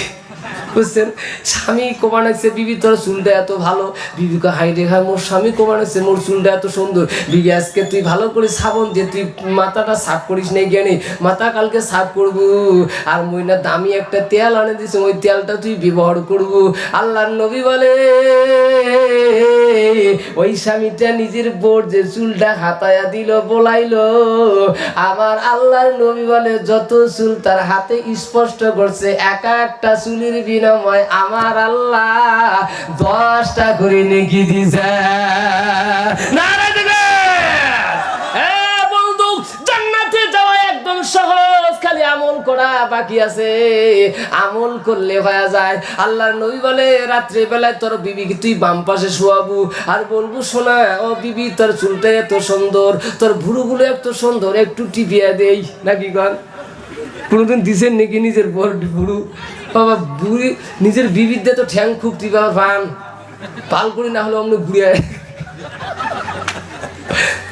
বুঝছেন? স্বামী কমানেছে বিবি তোর চুলটা এত ভালো। বিবিকে হাই রেখা, মোর স্বামী কমানেছে মোর চুলটা এত সুন্দর। বিবি আজকে তুই ভালো করে সাবন দিয়ে তুই মাথাটা সাফ করিস নাই জ্ঞানী, মাথা কালকে সাফ করবো। আর মইনা দামি একটা তেল আনে দিছে, ওই তেলটা তুই ব্যবহার করবো। আল্লাহর নবী বলে ওই স্বামীটা নিজের বোর যে চুলটা হাতায়া দিল, বলাইলো, আমার আল্লাহর নবী বলে যত চুল তার হাতে স্পষ্ট করছে, একটা চুলের বিনিময় আমার আল্লাহ 10টা করে নেকি দিছে। নারে দিবে। বন্ধু, জান্নাতে যাওয়া একদম সহজ, খালি আমল করা বাকি আছে। আমল করলে হয়ে যায়। আল্লাহর নবী বলে রাত্রে বেলায় তোর বিবিকে তুই বাম পাশে শোয়াবো, আর বলবো শোনা ও বিবি তোর চুলটা এত সুন্দর, তোর ভুরুগুলো এত সুন্দর, একটু টিপিয়া দেই নাকি গান? কোনোদিন দিছেন নাকি নিজের বড় ভুরু? বাবা বুড়ি নিজের বিবির দিয়ে তো ঠ্যাং খুব টিপা পান, পাল করি না হলে অমনি ঘুরিয়ে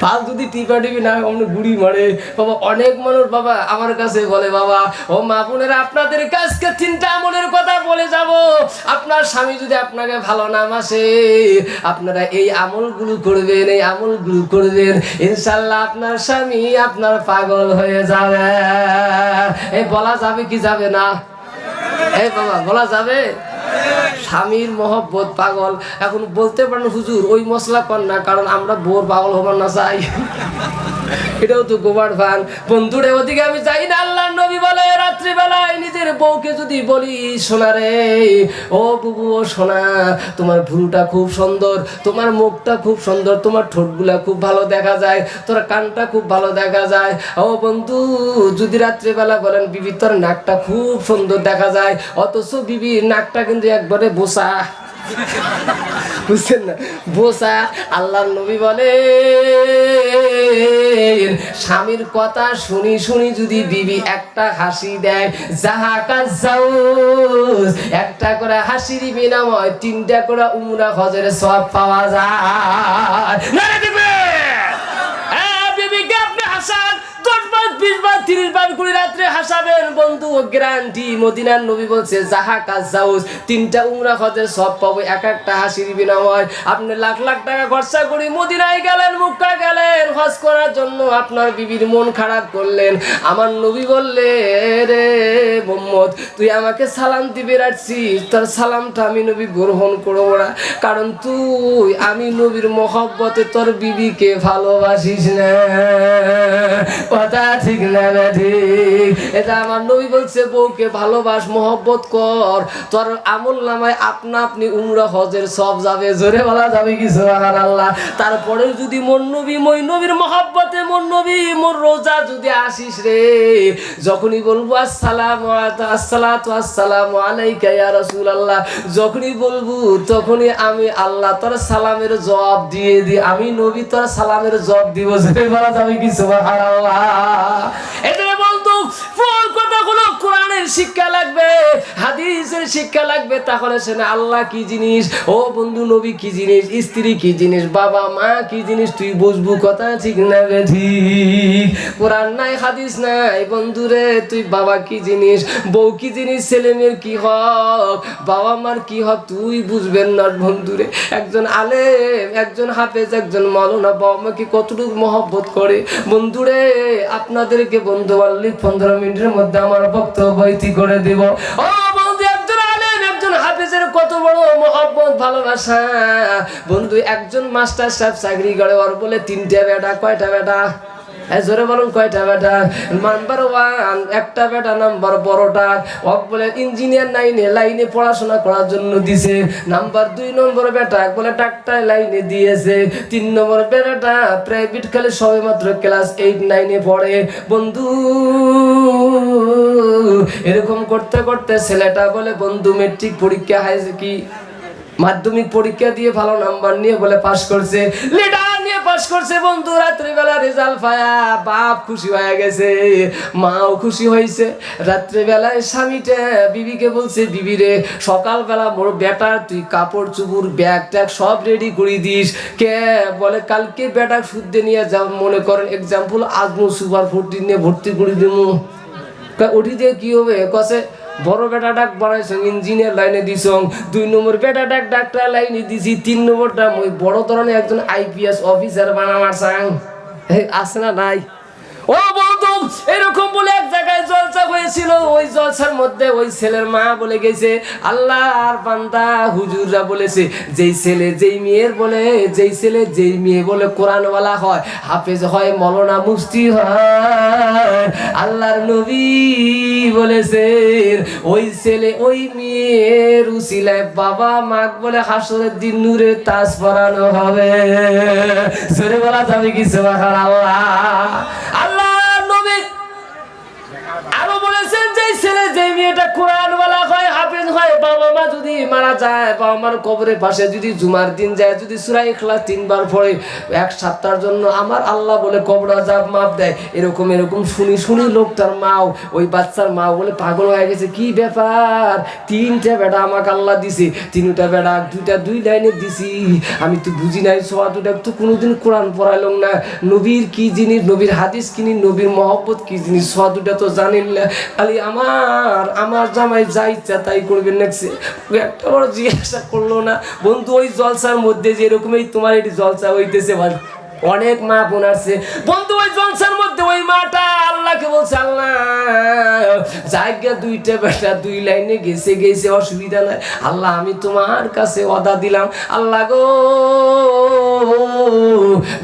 পাল যদি টিপা টিপি না অমনি গুড়ি মারে। বাবা অনেক মানুষ বাবা আমার কাছে বলে, বাবা ও মা বোনেরা আপনাদের কাছকে 3টা আমলের কথা বলে যাব। আপনার স্বামী যদি আপনাকে ভালো না বাসে, আপনারা এই আমলগুলো করবেন, এই আমলগুলো করবেন, ইনশাল্লাহ আপনার স্বামী আপনার পাগল হয়ে যাবে। এই বলা যাবে কি যাবে না? এই বাবা বলা যাবে? স্বামীর মহব্বত পাগল। এখন বলতে পারেন হুজুর ওই মশলা কর না, কারণ আমরা বোর পাগল হবার না চাই। এটাও তো গোবার ভান। বন্ধুরে ওদিকে আমি যাই না। আল্লাহর নবী বলে রাত্রিবেলায় নিজের বউকে যদি বলি, সোনা রে, ও বুবু, ও সোনা, তোমার ভুরুটা খুব সুন্দর, তোমার মুখটা খুব সুন্দর, তোমার ঠোঁটগুলা খুব ভালো দেখা যায়, তোর কানটা খুব ভালো দেখা যায়। ও বন্ধু, যদি রাত্রিবেলা বলেন বিবি তোর নাকটা খুব সুন্দর দেখা যায়, অথচ বিবির নাকটা কিন্তু একবারে বোসা, বুঝছেন না, বোসা। আল্লাহর নবী বলে স্বামীর কথা শুনি শুনি যদি বিবি একটা হাসি দেয়, জাহাকা জাউজ, একটা করে হাসির বিনিময়ে 3টা করে উমরা হজের সওয়াব পাওয়া যায়। নারে দিবে বিবিকে আপনি হাসান 10 বার 20 বার 30 বার করে রাত্রে হাসাবেন বন্ধু, গ্যারান্টি। মদিনার নবী বলছে জাহাকা জাউজ, 3টা উমরা হজের সওয়াব পাবো এক একটা হাসির বিনিময়ে। আপনি লাখ লাখ টাকা খরচা করে মদিনায় গেলেন, মক্কা গেলেন হজ করার জন্য, আপনার বিবির মন খারাপ করলেন। আমার নবী বললে রে মোহাম্মদ, তুই আমাকে সালাম দিবে রাখছিস, তোর সালামটা আমি নবী গ্রহণ করবো না, কারণ তুই আমি নবীর মহব্বতে তোর বিবিকে ভালোবাসিস না। কথা ঠিক না ঠিক? এটা আমার নবী বলছে বউকে ভালোবাস, মহব্বত কর, তোর আমল নামায় আপনা আপনি উমরা হজের সব যাবে। জোরে বলা যাবে কি সুবহানাল্লাহ? তারপরে যদি মোর নবী, মই নবীর মহব্বতে মোর নবী মোর রোজা যদি আসিস রে, যখনই বলবো আসসালাতু আসসালামু আলাইকা ইয়া রাসূলুল্লাহ, যখনই বলবো তখনই আমি আল্লাহ তোর সালামের জবাব দিয়ে দিই, আমি নবী তোর সালামের জবাব দিব। জোরে বলা যাবে কি সুবহানাল্লাহ? এটাই বলতো ফুল কথাগুলো কোরআনের শিক্ষা লাগবে, হাদিসের শিক্ষা লাগবে, তাহলে সেনা আল্লাহ কি জিনিস, ও বন্ধু নবী কি জিনিস, স্ত্রী কি জিনিস, বাবা মা কি জিনিস তুই বুঝবো। কথা ঠিক না ঠিক? কোরআন নাই, হাদিস নাই, বন্ধুরে তুই বাবা কি জিনিস, বউ কি জিনিস, ছেলে মেয়ের কি হক, বাবা মার কি হক তুই বুঝবেন না বন্ধুরে। একজন আলেম, একজন হাফেজ, একজন মাওলানা বাবা মাকে কতটুকু মহব্বত করে বন্ধুরে। আপনাদেরকে বন্ধু বললি 15 মিনিটের মধ্যে আমার বক্তব্য ইতি করে দেব। ও বন্ধু, একজন আলেম, একজন হাফেজের কত বড় মহব্বত, ভালোবাসা বন্ধু। একজন মাস্টার সাহেব চাকরি করে, ওর বলে 3টা বেটা। কয়টা বেটা? জোরে বলুন কয়টা বেটা? নাম্বার 1 একটা বেটা, নাম্বার বড়টা ওক বলে ইঞ্জিনিয়ার লাইনে পড়াশোনা করার জন্য দিছে। নাম্বার 2 নম্বর বেটা বলে ডাক্তার লাইনে দিয়েছে। 3 নম্বর বেটাটা প্রাইভেট খালি সবে মাত্র ক্লাস 8 9 পড়ে বন্ধু। এরকম করতে করতে ছেলেটা বলে বন্ধু মেট্রিক পরীক্ষা হয়েছে কি মাধ্যমিক পরীক্ষা দিয়ে ভালো নাম্বার নিয়ে বলে পাস করছে, লিডার নিয়ে পাস করছে বন্ধু। রাত্রিবেলা রেজাল্ট পায়া বাপ খুশি হয়ে গেছে, মাও খুশি হয়েছে। রাত্রিবেলায় স্বামীটা বিবিকে বলছে, বিবি রে সকালবেলা মোর বেটার তুই কাপড় চুপড় ব্যাগ ট্যাগ সব রেডি করে দিস। কে বলে কালকে বেটা শুদ্ধে নিয়ে যাও, মনে করেন এক্সাম্পল আজমু সুপার 14 নিয়ে ভর্তি করে দিমু। ওটি দিয়ে কি হবে? কসে বড় বেটা ডাক বানাইছ ইঞ্জিনিয়ার লাইনে দিছ, 2 নম্বর বেটা ডাক ডাক্তার লাইনে দিছি, 3 নম্বরটা মই বড় ধরনের একজন IPS অফিসার বানাবার চাং। আছে না নাই? ও বন্ধু, এরকম বলে এক জায়গায় জলসা হয়েছিল। ওই জলসার মধ্যে ওই ছেলের মা বলে গেছে, আল্লাহর বান্দা হুজুররা বলেছে যেই ছেলে যেই মেয়ের বলে, যেই ছেলে যেই মেয়ে বলে কোরআনওয়ালা হয়, হাফেজ হয়, মৌলানা মুফতি হয়, আল্লাহর নবী বলেছেন ওই ছেলে ওই মেয়ের উসিলায় বাবা মাক বলে হাসরের দিন নূরের তাজ পরানো হবে। জোরে বলা যাবে কি সুবহানাল্লাহ? আল্লাহ নবী আরো বলেছেন যে ছেলে যে মেয়েটা কোরআনওয়ালা হয়, হাফেজ হয়, বাবা মা যদি মারা যায়, বাবা মার কবরের পাশে যদি জুমার দিন যায়, যদি সূরা ইখলাস 3 বার পড়ে, 1 সপ্তাহের জন্য আমার আল্লাহ বলে কবর আযাব মাফ দেয়। এরকম এরকম শুনি লোকটার মাও, ওই বাচ্চার মা বলে পাগল হয়ে গেছে। কি ব্যাপার? 3টা বেটা আমাকে আল্লাহ দিছে, 3টা বেটা 2 লাইনে দিছি, আমি তো বুঝি নাই। সোয়া 2টা তো কোনোদিন কোরআন পড়াইলাম না। নবীর কি জিনিস, নবীর হাদিস কিনি, নবীর মহব্বত কি জিনিস, সোয়া 2টা তো জানেন না। খালি আমার জামাই যা ইচ্ছা তাই করবেন নাকছে, একটা বড় জিজ্ঞাসা করলো না বন্ধু। ওই জলসার মধ্যে যে এরকমই তোমার এটি জলসা হইতেছে, অনেক মা বোন আছে বন্ধু। ওই জলসার মধ্যে ওই মাটা আল্লাহ আল্লাহকে বলছে আল্লাহ জায়গা দুইটা বেটা দুই লাইনে গেছে অসুবিধা নাই আল্লাহ আমি তোমার কাছে ওয়াদা দিলাম আল্লাহ গো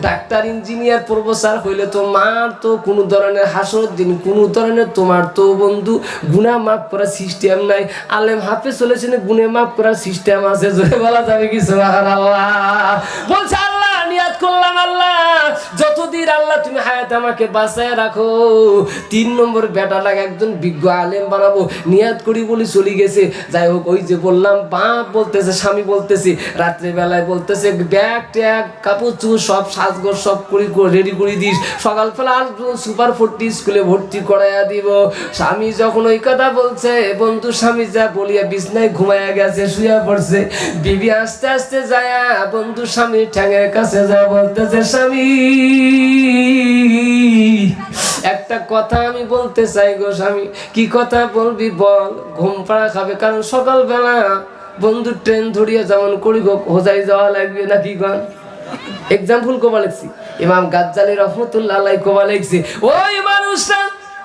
ডাক্তার ইঞ্জিনিয়ার প্রফেসর হইলে তোমার তো কোনো ধরনের হাসর দিন কোনো ধরনের তোমার তো বন্ধু গুনাহ মাফ করার সিস্টেম নাই আলেম হাফেজ চলেছেন গুনাহ মাফ করার সিস্টেম আছে জোরে বলা যাবে কি সুবহানাল্লাহ বলছে আল্লাহ নিয়াত করলাম আল্লাহ যতদিন আল্লাহ তুমি হায়াত আমাকে বাঁচায় রাখো 3 নম্বর বেটা লাগে একজন বিজ্ঞ আলেম বানাবো নিয়াত করি বলে চলে গেছে যাই হোক ওই যে বললাম বাপ বলতেছে স্বামী বলতেছে রাত্রে বেলায় বলতেছে ব্যাগ ট্যাগ কাপড় চুপড় সব সাজগোজ সব করে রেডি করে দিস সকালবেলা আর সুপার 40 স্কুলে ভর্তি করাইয়া দিব স্বামী যখন ওই কথা বলছে বন্ধু স্বামী যা বলিয়া বিছনায় ঘুমাইয়া গেছে শুয়ে পড়ছে বিবি আস্তে আস্তে যায় বন্ধু স্বামীর ঠ্যাঙের কাছে যায় বলতেছে স্বামী একটা কথা আমি বলতে চাই গো স্বামী কি কথা বলবি বল ঘুম পাড়া খাবে কারণ সকালবেলা বন্ধু ট্রেন ধরিয়া যেমন করি হোজাই যাওয়া লাগবে নাকি গান এক্সাম্পল কোবা লিখছি ইমাম গাজ্জালি রহমতুল্লাহ আলাইহি কোবা লিখছি ওই মানুষটা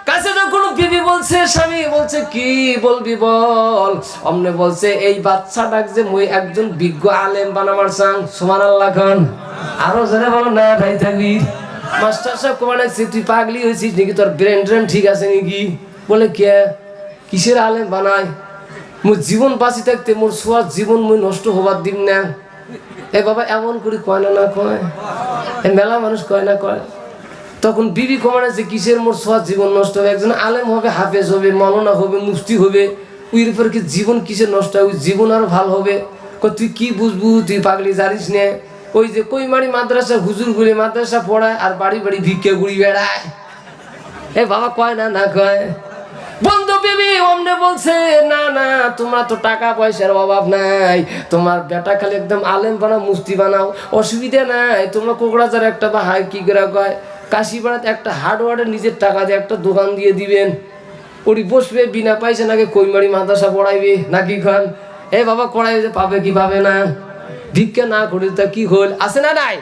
কাছে যখন বিবি বলছে স্বামী বলছে কি বলবি বল অমনে বলছে এই বাচ্চাটাক যে মই একজন বিজ্ঞ আলেম বানাবার চাং সুবহানাল্লাহ খান আরো জোরে বল না ভাই থাকবি মাস্টার সাহেব কোবা লিখছি তুই পাগলি হয়েছিস নাকি তোর ব্রেন ট্রেন ঠিক আছে নাকি বলে কে কিসের আলেম বানায় মোর জীবন বাঁচি থাকতে মোর সোয়ার জীবন মই নষ্ট হবার দিন না এ বাবা এমন করে কয় না কয় এ মেলা মানুষ কয় না কয় তখন বিবি কমানেছে কিসের মোর সোয়ার জীবন নষ্ট হবে একজন আলেম হবে হাফেজ হবে মাওলানা হবে মুফতি হবে ওই উপর কি জীবন কিসের নষ্ট হবে জীবন আরো ভালো হবে তুই কি বুঝবু তুই পাগলি জানিস নে ওই যে কইমারি মাদ্রাসা হুজুর গুলি মাদ্রাসা পড়ায় আর বাড়ি বাড়ি ভিক্ষে ঘুরি বেড়ায় এ বাবা কয় না কয় বন্ধু বিবি অমনে বলছে না না তোমরা তো টাকা পয়সার অভাব নাই তোমার বেটা খালি একদম আলেম বানাও মুফতি বানাও অসুবিধা নাই তোমরা কোকড়াচার একটা বা হাই কি করে কয় কাশিপাড়াতে একটা হার্ডওয়ারের নিজের টাকা দিয়ে একটা দোকান দিয়ে দিবেন ওরি বসবে বিনা পয়সা নাকি কইমারি মাদ্রাসা পড়াইবে নাকি খান এ বাবা কড়াইবে পাবে কি পাবে না ভিক্ষা না করে তা কি হল আছে না নাই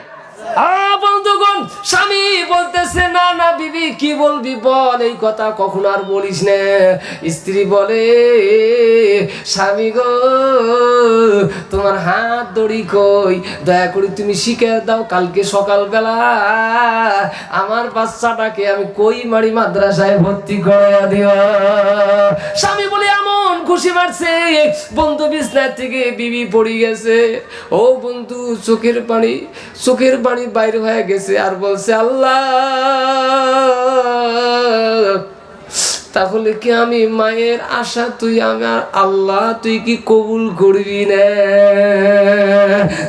বন্ধুগণ স্বামী বলতেছে না না বিবি কি বলবি বল এই কথা কখন আর বলিস না স্ত্রী বলে স্বামী গো তোমার হাত দড়ি কই দয়া করে তুমি শিখে দাও কালকে সকালবেলা আমার বাচ্চাটাকে আমি কইমারি মাদ্রাসায় ভর্তি করাইয়া দিও স্বামী বলে এমন খুশি মারছে বন্ধু বিছনার থেকে বিবি পড়ে গেছে ও বন্ধু চোখের পানি বাইরে হয়ে গেছে আর বলছে আল্লাহ তাহলে কি আমি মায়ের আশা তুই আমার আল্লাহ তুই কি কবুল করবি না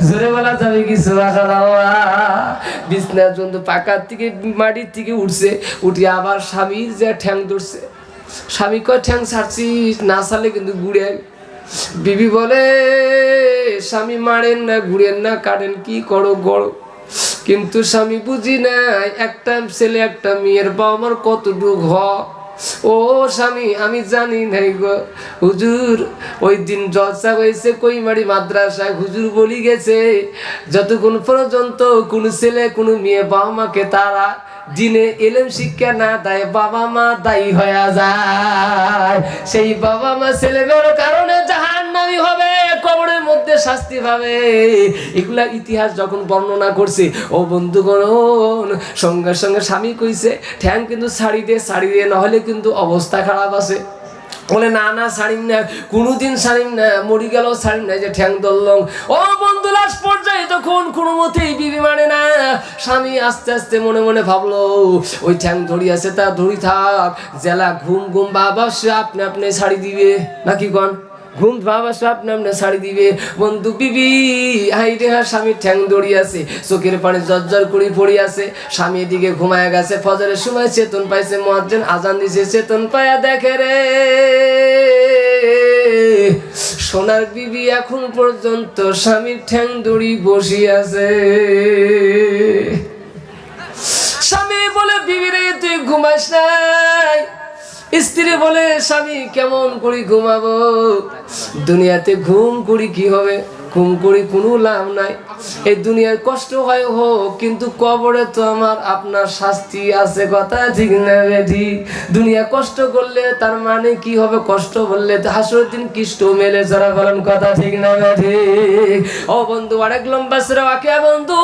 জোরে বলা যাবে কি সুবহানাল্লাহ বিছনার জন্য পাকার থেকে মাটির থেকে উঠছে উঠে আবার স্বামীর যে ঠ্যাং ধরছে স্বামী কয় ঠ্যাং ছাড়ছিস না ছাড়লে কিন্তু ঘুরে বিবি বলে স্বামী মারেন না ঘুরেন না কাটেন কি করো গড়ো কিন্তু স্বামী বুঝি নাই একটা ছেলে একটা মেয়ের বাবা আমার কতটুক হক ও স্বামী আমি জানি নাই গো হুজুর ওই দিন জলসা হয়েছে কইমারি মাদ্রাসায় হুজুর বলি গেছে যতক্ষণ পর্যন্ত কোনো ছেলে কোনো মেয়ে বাবা মাকে তারা দিনে এলেম শিক্ষা না দেয় বাবা মা দায়ী হয়ে যায় সেই বাবা মা ছেলে মেয়ের কারণে জাহান্নামী হবে কবরের মধ্যে শাস্তি পাবে এগুলা ইতিহাস যখন বর্ণনা করছে ও বন্ধুগণ সঙ্গে সঙ্গে স্বামী কইছে ঠ্যাং কিন্তু ছাড়ি দিয়ে নহলে কিন্তু অবস্থা খারাপ আছে বলে না না ছাড়িম না কোনোদিন ছাড়িম না মরি গেল ছাড়িম না যে ঠ্যাং ধরলাম ও বন্ধু লাস্ট পর্যায়ে তখন কোনো মতেই বিবি মানে না স্বামী আস্তে আস্তে মনে মনে ভাবলো ওই ঠ্যাং ধরি আছে তা ধরি থাক জেলা ঘুম বাবা সে আপনি আপনি ছাড়ি দিবে নাকি কন ঘুম বাবা সব নামনে ছাড়ি দিবে বন্ধু বিবি হাই রে স্বামীর ঠ্যাং দড়ি আছে চোখের পানি জর্জর করে পড়ি আছে স্বামী এদিকে ঘুমায় গেছে ফজরের সময় চেতন পাইছে মুয়াজ্জিন আজান দিছে চেতন পায়া দেখে রে সোনার বিবি এখন পর্যন্ত স্বামীর ঠ্যাং দড়ি বসি আছে স্বামী বলে বিবি রে তুই ঘুমাস নাই স্ত্রী বলে স্বামী কেমন করে ঘুমাবো দুনিয়াতে ঘুম করি কি হবে ঘুম করি কোনো লাভ নাই। এই দুনিয়ায় কষ্ট হয় হোক, কিন্তু কবরে তো আমার আপনার শাস্তি আছে, কথা ঠিক না ঠিক? দুনিয়া কষ্ট করলে তার মানে কি হবে? কষ্ট বললে তো হাসরের দিন কৃষ্ট মেলে যারা বলেন, কথা ঠিক না ঠিক? ও বন্ধু, অনেক লম্বা ছেড়ে ওকে বন্ধু,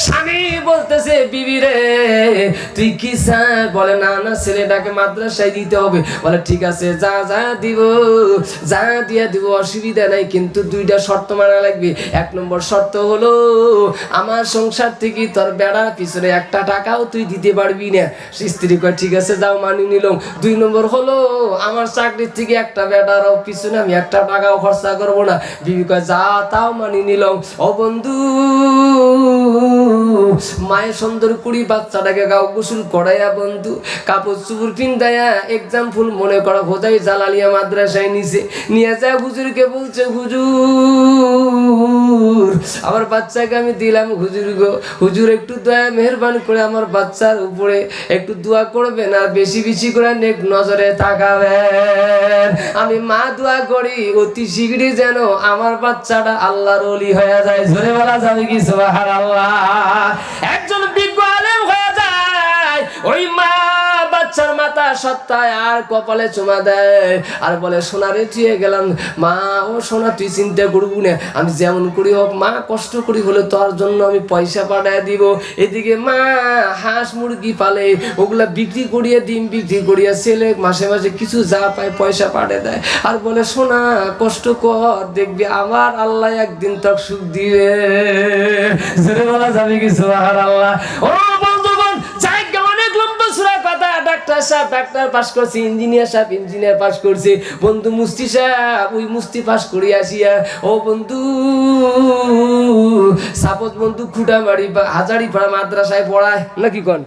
স্বামী বলতেছে বিবি রে তুই কি চাস? বলে না না, ছেলেটাকে মাদ্রাসায় দিতে হবে। বলে ঠিক আছে, যা যা দিব, যা দিয়া দিব, অসুবিধা নাই, কিন্তু দুইটা শর্ত মানা লাগবে। এক নম্বর শর্ত হলো আমার সংসার থেকে তোর বেড়ার পিছনে একটা টাকাও তুই দিতে পারবি না। স্ত্রী কয় ঠিক আছে, যাও মানি নিলাম। দুই নম্বর হলো আমার চাকরির থেকে একটা বেড়ার পিছনে আমি একটা টাকাও খরচা করবো না। বিবি কয় যা, তাও মানি নিলাম। ও বন্ধু, মায়ের সুন্দর কুড়ি বাচ্চাটাকে গাও গোসল করাইয়া বন্ধু কাপড় চুপুর পিন্দাইয়া, এক্সাম্পল মনে করো হোদাই জালালিয়া মাদ্রাসায় নিয়ে যায় হুজুরকে বলছে, হুজুর আমার বাচ্চাকে আমি দিলাম হুজুর গো, হুজুর একটু দয়া মেহরবানি করে আমার বাচ্চার উপরে একটু দোয়া করবেন, আর বেশি বেশি করে নেক নজরে তাকাবেন। আমি মা দোয়া করি অতি শীঘ্রই যেন আমার বাচ্চাটা আল্লাহর ওলি হয়ে যায়। জোরে বলা যাবে কি সুবহানাল্লাহ? একজন বিজ্ঞ আলেম হয়ে যায়, ওই মা বাচ্চার মাথা সত্তায় আর কপালে চুমা দেয় আর বলে, সোনারে চুয়ে গেলাম মা, ও সোনা তুই চিন্তা করবি না, আমি যেমন করি হোক মা কষ্ট করি হলে তোর জন্য আমি পয়সা পাঠায় দিব। এদিকে মা হাঁস মুরগি পালে, ওগুলা বিক্রি করিয়ে, ডিম বিক্রি করিয়া ছেলে মাসে মাসে কিছু যা পায় পয়সা পাঠিয়ে দেয় আর বলে, সোনা কষ্ট কর, দেখবি আমার আল্লাহ একদিন তোর সুখ দিবে। জোরে বলা যাবে কি সুবহানাল্লাহ? ও বন্ধুগণ, যাই অনেক লম্বা সুরা কথা। ডাক্তার সাহেব ডাক্তার পাস করছে, ইঞ্জিনিয়ার সাহেব ইঞ্জিনিয়ার পাস করছে, বন্ধু মুস্তি সাহেব ওই মুস্তি পাস করি আসিয়া, ও বন্ধু সাপোজ বন্ধু খুঁটামারি বা হাজারিপাড়া মাদ্রাসায় পড়ায় নাকি কোন,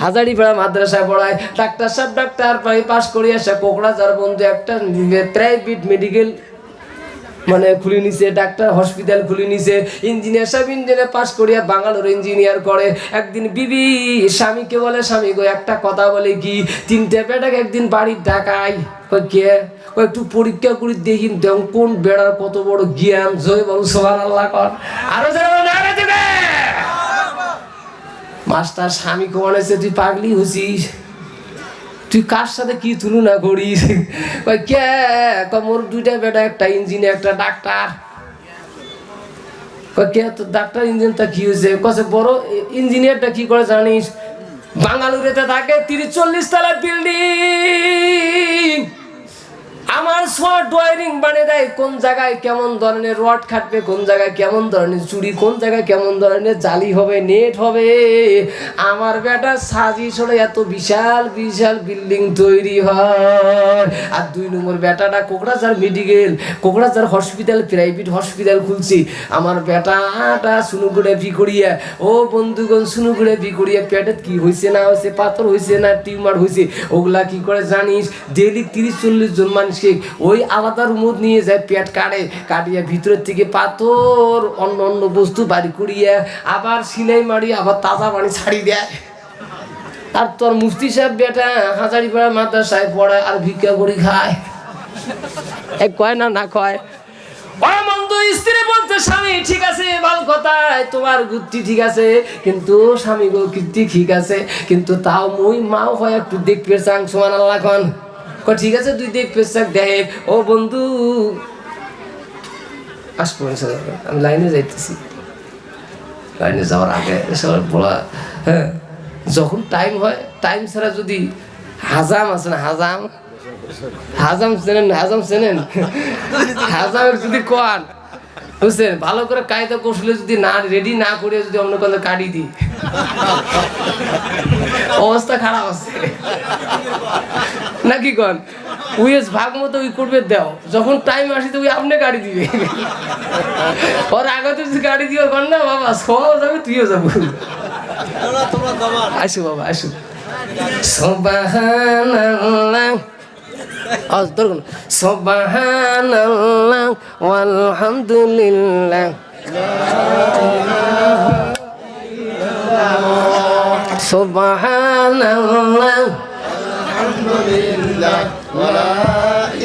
হাজারিপাড়া মাদ্রাসায় পড়ায়। ডাক্তার সাহেব ডাক্তার পাস করি আসা কোকড়াঝাড় বন্ধু একটা প্রাইভেট মেডিকেল মানে খুলে নিছে, ডাক্তার হসপিটাল খুলে নিছে। ইঞ্জিনিয়ার সাহেব ইঞ্জিনিয়ার পাস করিয়া বাঙ্গালোর ইঞ্জিনিয়ার করে। একদিন বিবি স্বামীকে বলে, স্বামী গো একটা কথা বলে কি, তিনটে বেটাকে একদিন বাড়ির ঢাকায় কে একটু পরীক্ষা করে দেখি কোন বেড়ার কত বড় জ্ঞান। জয় বল সুবহানাল্লাহ কর, আরো যারা মাস্টার স্বামীকে বলেছে, তুই পাগলি হছিস, তুই কার সাথে কি তুলনা করিস? কে মোর দুইটা বেটা, একটা ইঞ্জিনিয়ার একটা ডাক্তার। কে তো ডাক্তার ইঞ্জিনিয়ারটা কি হয়েছে? কছে বড় ইঞ্জিনিয়ারটা কি করে জানিস? বাঙ্গালুরুতে থাকে 30-40 তলা বিল্ডিং, আমার শর্ট ওয়ারিং বানিয়ে দেয়, কোন জায়গায় কেমন ধরনের রড খাটবে, কোন জায়গায় কেমন ধরনের চুরি, কোন জায়গায় কেমন ধরনের জালি হবে, নেট হবে। আমার বেটা সাজিশ হলে এত বিশাল বিশাল বিল্ডিং তৈরি হয়। আর 2 নম্বর বেটাটা Kokrajhar medical, Kokrajhar hospital private hospital খুলছি। আমার বেটাটা সোনোগ্রাফি করিয়া, ও বন্ধুগণ সোনোগ্রাফি করিয়া পেটে কি হয়েছে না হয়েছে, পাথর হয়েছে না টিউমার হয়েছে, ওগুলা কি করে জানিস? ডেইলি 30-40 জন মানুষ ওই আলাদা রুমত নিয়ে যায়, পেট কাটিয়া ভিতরের থেকে পাথর অন্য অন্য বস্তু বাড়ি করিয়া আবার সিলাই মারি আবার তাজা পানি ছাড়ি দেয়। আর তোর মুফতি সাহেব বেটা হাজারিপাড়া মাদ্রাসায় পড়ায় আর ভিক্ষা করি খায়। কয় না না কয়? স্ত্রী বলতে, স্বামী ঠিক আছে ভালো কথা, তোমার গুত্তি ঠিক আছে, কিন্তু স্বামী গো কীর্তি ঠিক আছে, কিন্তু তাও মই মাও হয় একটু দেখবে চাং। সুবহানাল্লাহ খান। ঠিক আছে তুই দেখবে দেখ। ও বন্ধু আসবো, আমি লাইনে যাইতেছি, লাইনে যাওয়ার আগে সবার বলা, হ্যাঁ যখন টাইম হয়, টাইম ছাড়া যদি হাজাম আছে না, হাজাম হাজাম চেনেন, হাজাম চেনেন, হাজাম যদি কন বুঝছেন, ভালো করে কায়দা কৌশলে যদি না রেডি না করে যদি অন্য কোনো কাটি দিই, অবস্থা খারাপ আছে নাকি কন? উইস ভাগ মতো উই করবে দাও, যখন টাইম আসি তো উই আপনি গাড়ি দিবে, ওর আগে তুই যদি গাড়ি দিও কর না বাবা, সব যাবে তুইও যাবো। আসো বাবা আসো। সুবহানাল্লাহ, সুবহানাল্লাহ ওয়ালহামদুলিল্লাহ, সুবহানাল্লাহ আলহামদুলিল্লাহ ওয়া লা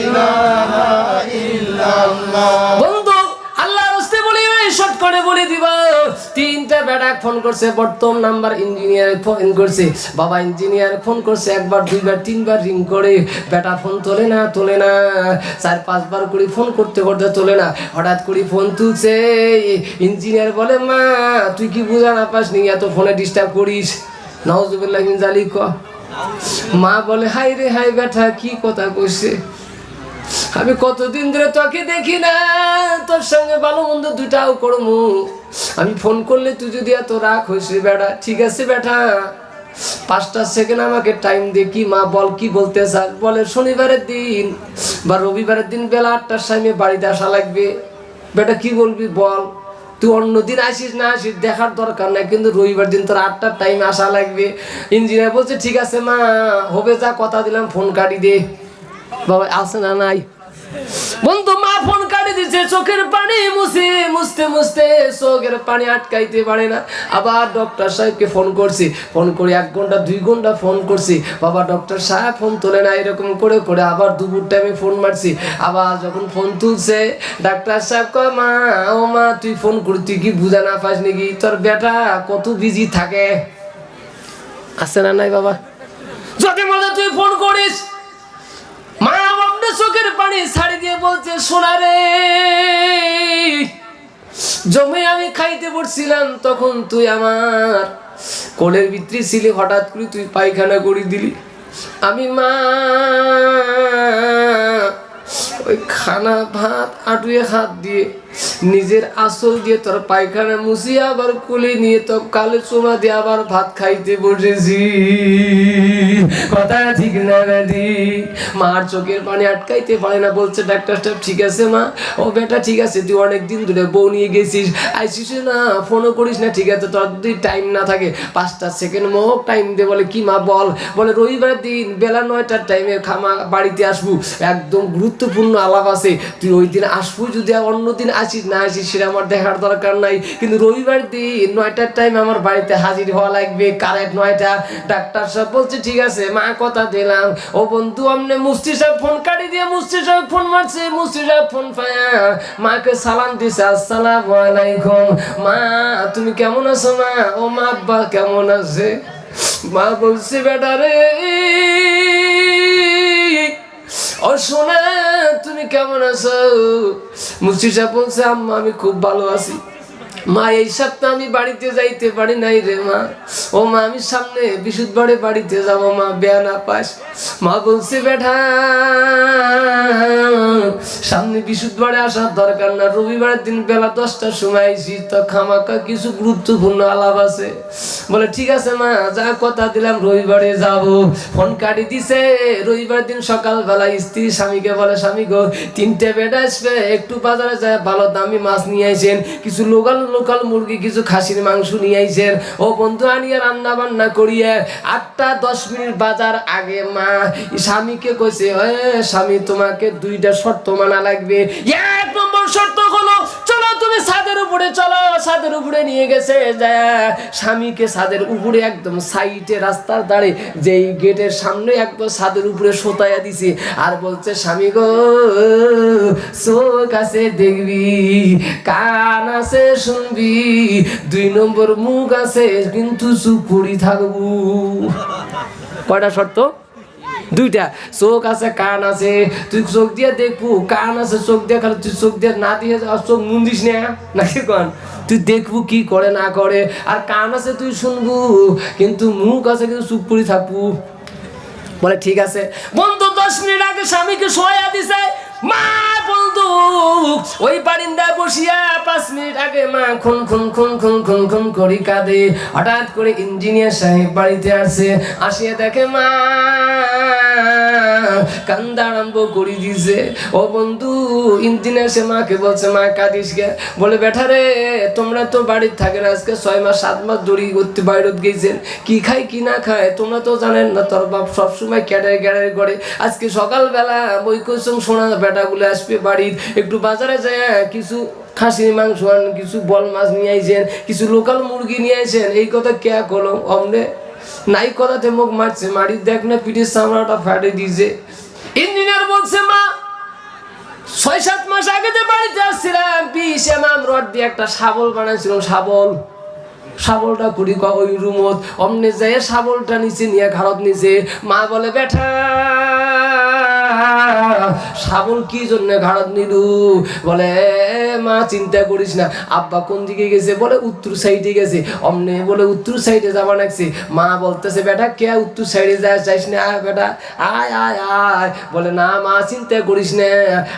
ইলাহা ইল্লাল্লাহ। বন্ধু বেটা ফোন করছে, প্রথম নাম্বার ইঞ্জিনিয়ার ফোন করছে। বাবা ইঞ্জিনিয়ার ফোন করছে, একবার দুইবার তিনবার রিং করে, বেটা ফোন তোলে না 4-5 বার করে ফোন করতে করতে তোলে না। হঠাৎ করে ফোন তুলছে। ইঞ্জিনিয়ার বলে, মা তুই কি বুঝা না পাস নি, এত ফোনে ডিস্টার্ব করিস? নাউজুবিল্লাহ মিন যালিক। মা বলে, হাই রে হাই বেটা, কি কথা কইছে, আমি কতদিন ধরে তোকে দেখি না, তোর সঙ্গে ভালো মন্দ দুটাও করবো, আমি ফোন করলে তুই যদি এত রাগ হইস রে বেটা। ঠিক আছে বেটা, 5টা সেকেন্ড আমাকে টাইম দে। কি মা বল, কি বলতে চাস? বলে, শনিবারের দিন বা রবিবারের দিন বেলা 8টার সময় বাড়িতে আসা লাগবে। বেটা কি বলবি বল, তুই অন্যদিন আসিস না আসিস দেখার দরকার নাই, কিন্তু রবিবার দিন তোর 8টার টাইম আসা লাগবে। ইঞ্জিনিয়ার বলছে, ঠিক আছে মা, হবে, যা কথা দিলাম, ফোন কাটি দে। বাবা আছে না নাই? বন্ধু মা ফোন কাটি দিছে, চোখের পানি মুছতে মুছতে চোখের পানি আটকাইতে পারে না। আবার ডক্টর সাহেবকে ফোন করছি, ফোন করে 1 ঘন্টা 2 ঘন্টা ফোন করছি, বাবা ডক্টর সাহেব ফোন তোলে না। এরকম করে করে আবার দুপুর টাইমে ফোন মারছি। আবার যখন ফোন তুলছে, ডাক্তার সাহেব কয়, মা ও মা তুই ফোন করি, তুই কি বুঝা না পাস নাকি, তোর বেটা কত বিজি থাকে। আছে না নাই বাবা? যদি বলে তুই ফোন করিস, মা আমাকে চোখের পানি ছাড়ি দিয়ে বলছে, সোনা রে, জমে আমি খাইতে পড়ছিলাম, তখন তুই আমার কোলের ভিতরে ছিলি, হঠাৎ করে তুই পায়খানা করে দিলি। আমি মা ওই খানা ভাত আটুয়ে হাত দিয়ে নিজের আসল দিয়ে তোর পায়খানা মুছিয়ে আবার কোলে নিয়ে তো কালে চুমা দিয়ে আবার ভাত খাইতে বসেছি। কথা ঠিক না দাদি? মার চোখের পানি আটকাইতে পারে না। বলছে ডাক্তার সাহেব, ঠিক আছে মা, ও বেটা ঠিক আছে, তুই অনেকদিন ধরে বউ নিয়ে গেছিস, আইসিস না, ফোনও করিস না, ঠিক আছে, তোর যদি টাইম না থাকে 5টা সেকেন্ড মোক টাইম দে। বলে, কি মা বল? বলে, রবিবার দিন বেলা 9টার টাইমে খামা বাড়িতে আসবো, একদম গুরুত্বপূর্ণ আলাপ আছে, তুই ওই দিন আসবো, যদি অন্যদিন আসিস না আসিস সেটা আমার দেখার দরকার নাই, কিন্তু রবিবার দিন 9টার টাইম আমার বাড়িতে হাজির হওয়া লাগবে, কারেক্ট 9টা। ডাক্তার সাহেব বলছে, ঠিক আছে মা, কথা দিলাম। ও বন্ধু, আমনে মুফতি সাহেব ফোন কাটি দিয়ে মুফতি সাহেব ফোন মারছে। মুফতি সাহেব ফোন পায়া মাকে সালাম দিছে, আসসালামু আলাইকুম, মা তুমি কেমন আছো মা? ও মা আব্বা কেমন আছে? মা বলছে, বেটা রে, ও সোনা তুমি কেমন আছো? মুফতি সাহেব বলছে, আম্মা আমি খুব ভালো আছি। মা এই সপ্তাহ আমি বাড়িতে যাইতে পারি নাই রে মা। ও মা আমি সামনে বিশুদ্ধবাড়ে বাড়িতে যাবো, মা বেয়া না পাস? মা বলছে, বেটা সামনে বিশুদ্ধবাড়ে আসার দরকার না, রবিবারের দিন বেলা 10টার সময় আইসি, তো খামাকা কিছু গুরুত্বপূর্ণ আলাপ আছে। বলে, ঠিক আছে মা, যা কথা দিলাম রবিবারে যাব। ফোন কাটি দিছে। রবিবার দিন সকালবেলা স্ত্রী স্বামীকে বলে, স্বামী গো, 3টে বেড আসবে, একটু বাজারে যায় ভালো দামি মাছ নিয়ে আইছেন, কিছু লোকাল মুরগি, কিছু খাসির মাংস নিয়ে আইছেন। ও বন্ধু আনিয়ে রান্না বান্না করিয়ে 8টা 10 মিনিট বাজার আগে মা স্বামীকে কইছে, স্বামী তোমাকে 2টা শর্ত মানা লাগবে। 1 নম্বর শর্ত হলো, চলো তুমি ছাদের উপরে চলো। ছাদের উপরে নিয়ে গেছে, স্বামীকে ছাদের উপরে একদম সাইডে রাস্তার ধারে যেই গেটের সামনে একদম ছাদের উপরে শোতায়া দিছে, আর বলছে, স্বামী গো, চোখ আছে দেখবি, কান আছে শুনবি, 2 নম্বর মুখ আছে কিন্তু চুপ করে থাকবো। কয়টা শর্ত? 2টা। চোখ আছে কান আছে, তুই চোখ দিয়ে দেখবো, কান আছে চোখ দিয়ে, খালি তুই চোখ দিয়ে না দিয়ে চোখ মুন্দিস না নাকি কন, তুই দেখবো কি করে না করে। আর কান আছে তুই শুনবো, কিন্তু মুখ আছে কিন্তু চুপ করে থাকবো। বলে, ঠিক আছে। বন্ধু 10 মিনিট আগে স্বামীকে শোয়া দিছে। মা বন্ধু ওই বারিন্দায় বসিয়া 5 মিনিট আগে মা খুন খুন খুন খুন খুন খুন করি কাঁদে। হঠাৎ করে ইঞ্জিনিয়ার সাহেব বাড়িতে আসে, আসিয়া দেখে মা কান্দা আরম্ভ করে দিছে। ও বন্ধু, ইঞ্জিনিয়ার সে মাকে বলছে, মা কাঁদিস কে? বলে, বেটা রে, তোমরা তো বাড়িতে থাকেন, আজকে 6 মাস 7 মাস দড়ি করতে বাইরত গেছেন, কি খাই কি না খায় তোমরা তো জানেন না। তোর বাপ সবসময় ক্যাডার করে, আজকে সকালবেলা বই কইসং শোনা বেটাগুলো আসবে বাড়ির, একটু বাজারে যায় কিছু খাসির মাংস আন, কিছু বল মাছ নিয়ে আইছেন, কিছু লোকাল মুরগি নিয়ে আইছেন। এই কথা কে করলো? অমনে নাই কথাতে মুখ মারছে, মারি দেখ না পিঠের চামড়াটা ফাটে দিয়েছে। ইঞ্জিনিয়ার বলছে, মা 6-7 মাস আগে যে বাড়িতে আসছিলাম, 20 mm রড দিয়ে একটা শাবল বানাইছিলাম, শাবল শাবলটা কুড়ি ওই রুমত অমনে যায় শাবলটা নিচে নিয়ে ঘাড়ত নিচে মা বলে বেটা শাবল কি জন্য ঘাড়ত নিলু বলে মা চিন্তা করিস না আব্বা কোন দিকে গেছে বলে উত্তর সাইডে গেছে অমনে বলে উত্তর সাইডে যাবা নাকছে মা বলতেছে বেটা কে উত্তর সাইডে যায় চাইস না আয় বেটা আয় আয় আয় বলে না মা চিন্তা করিস না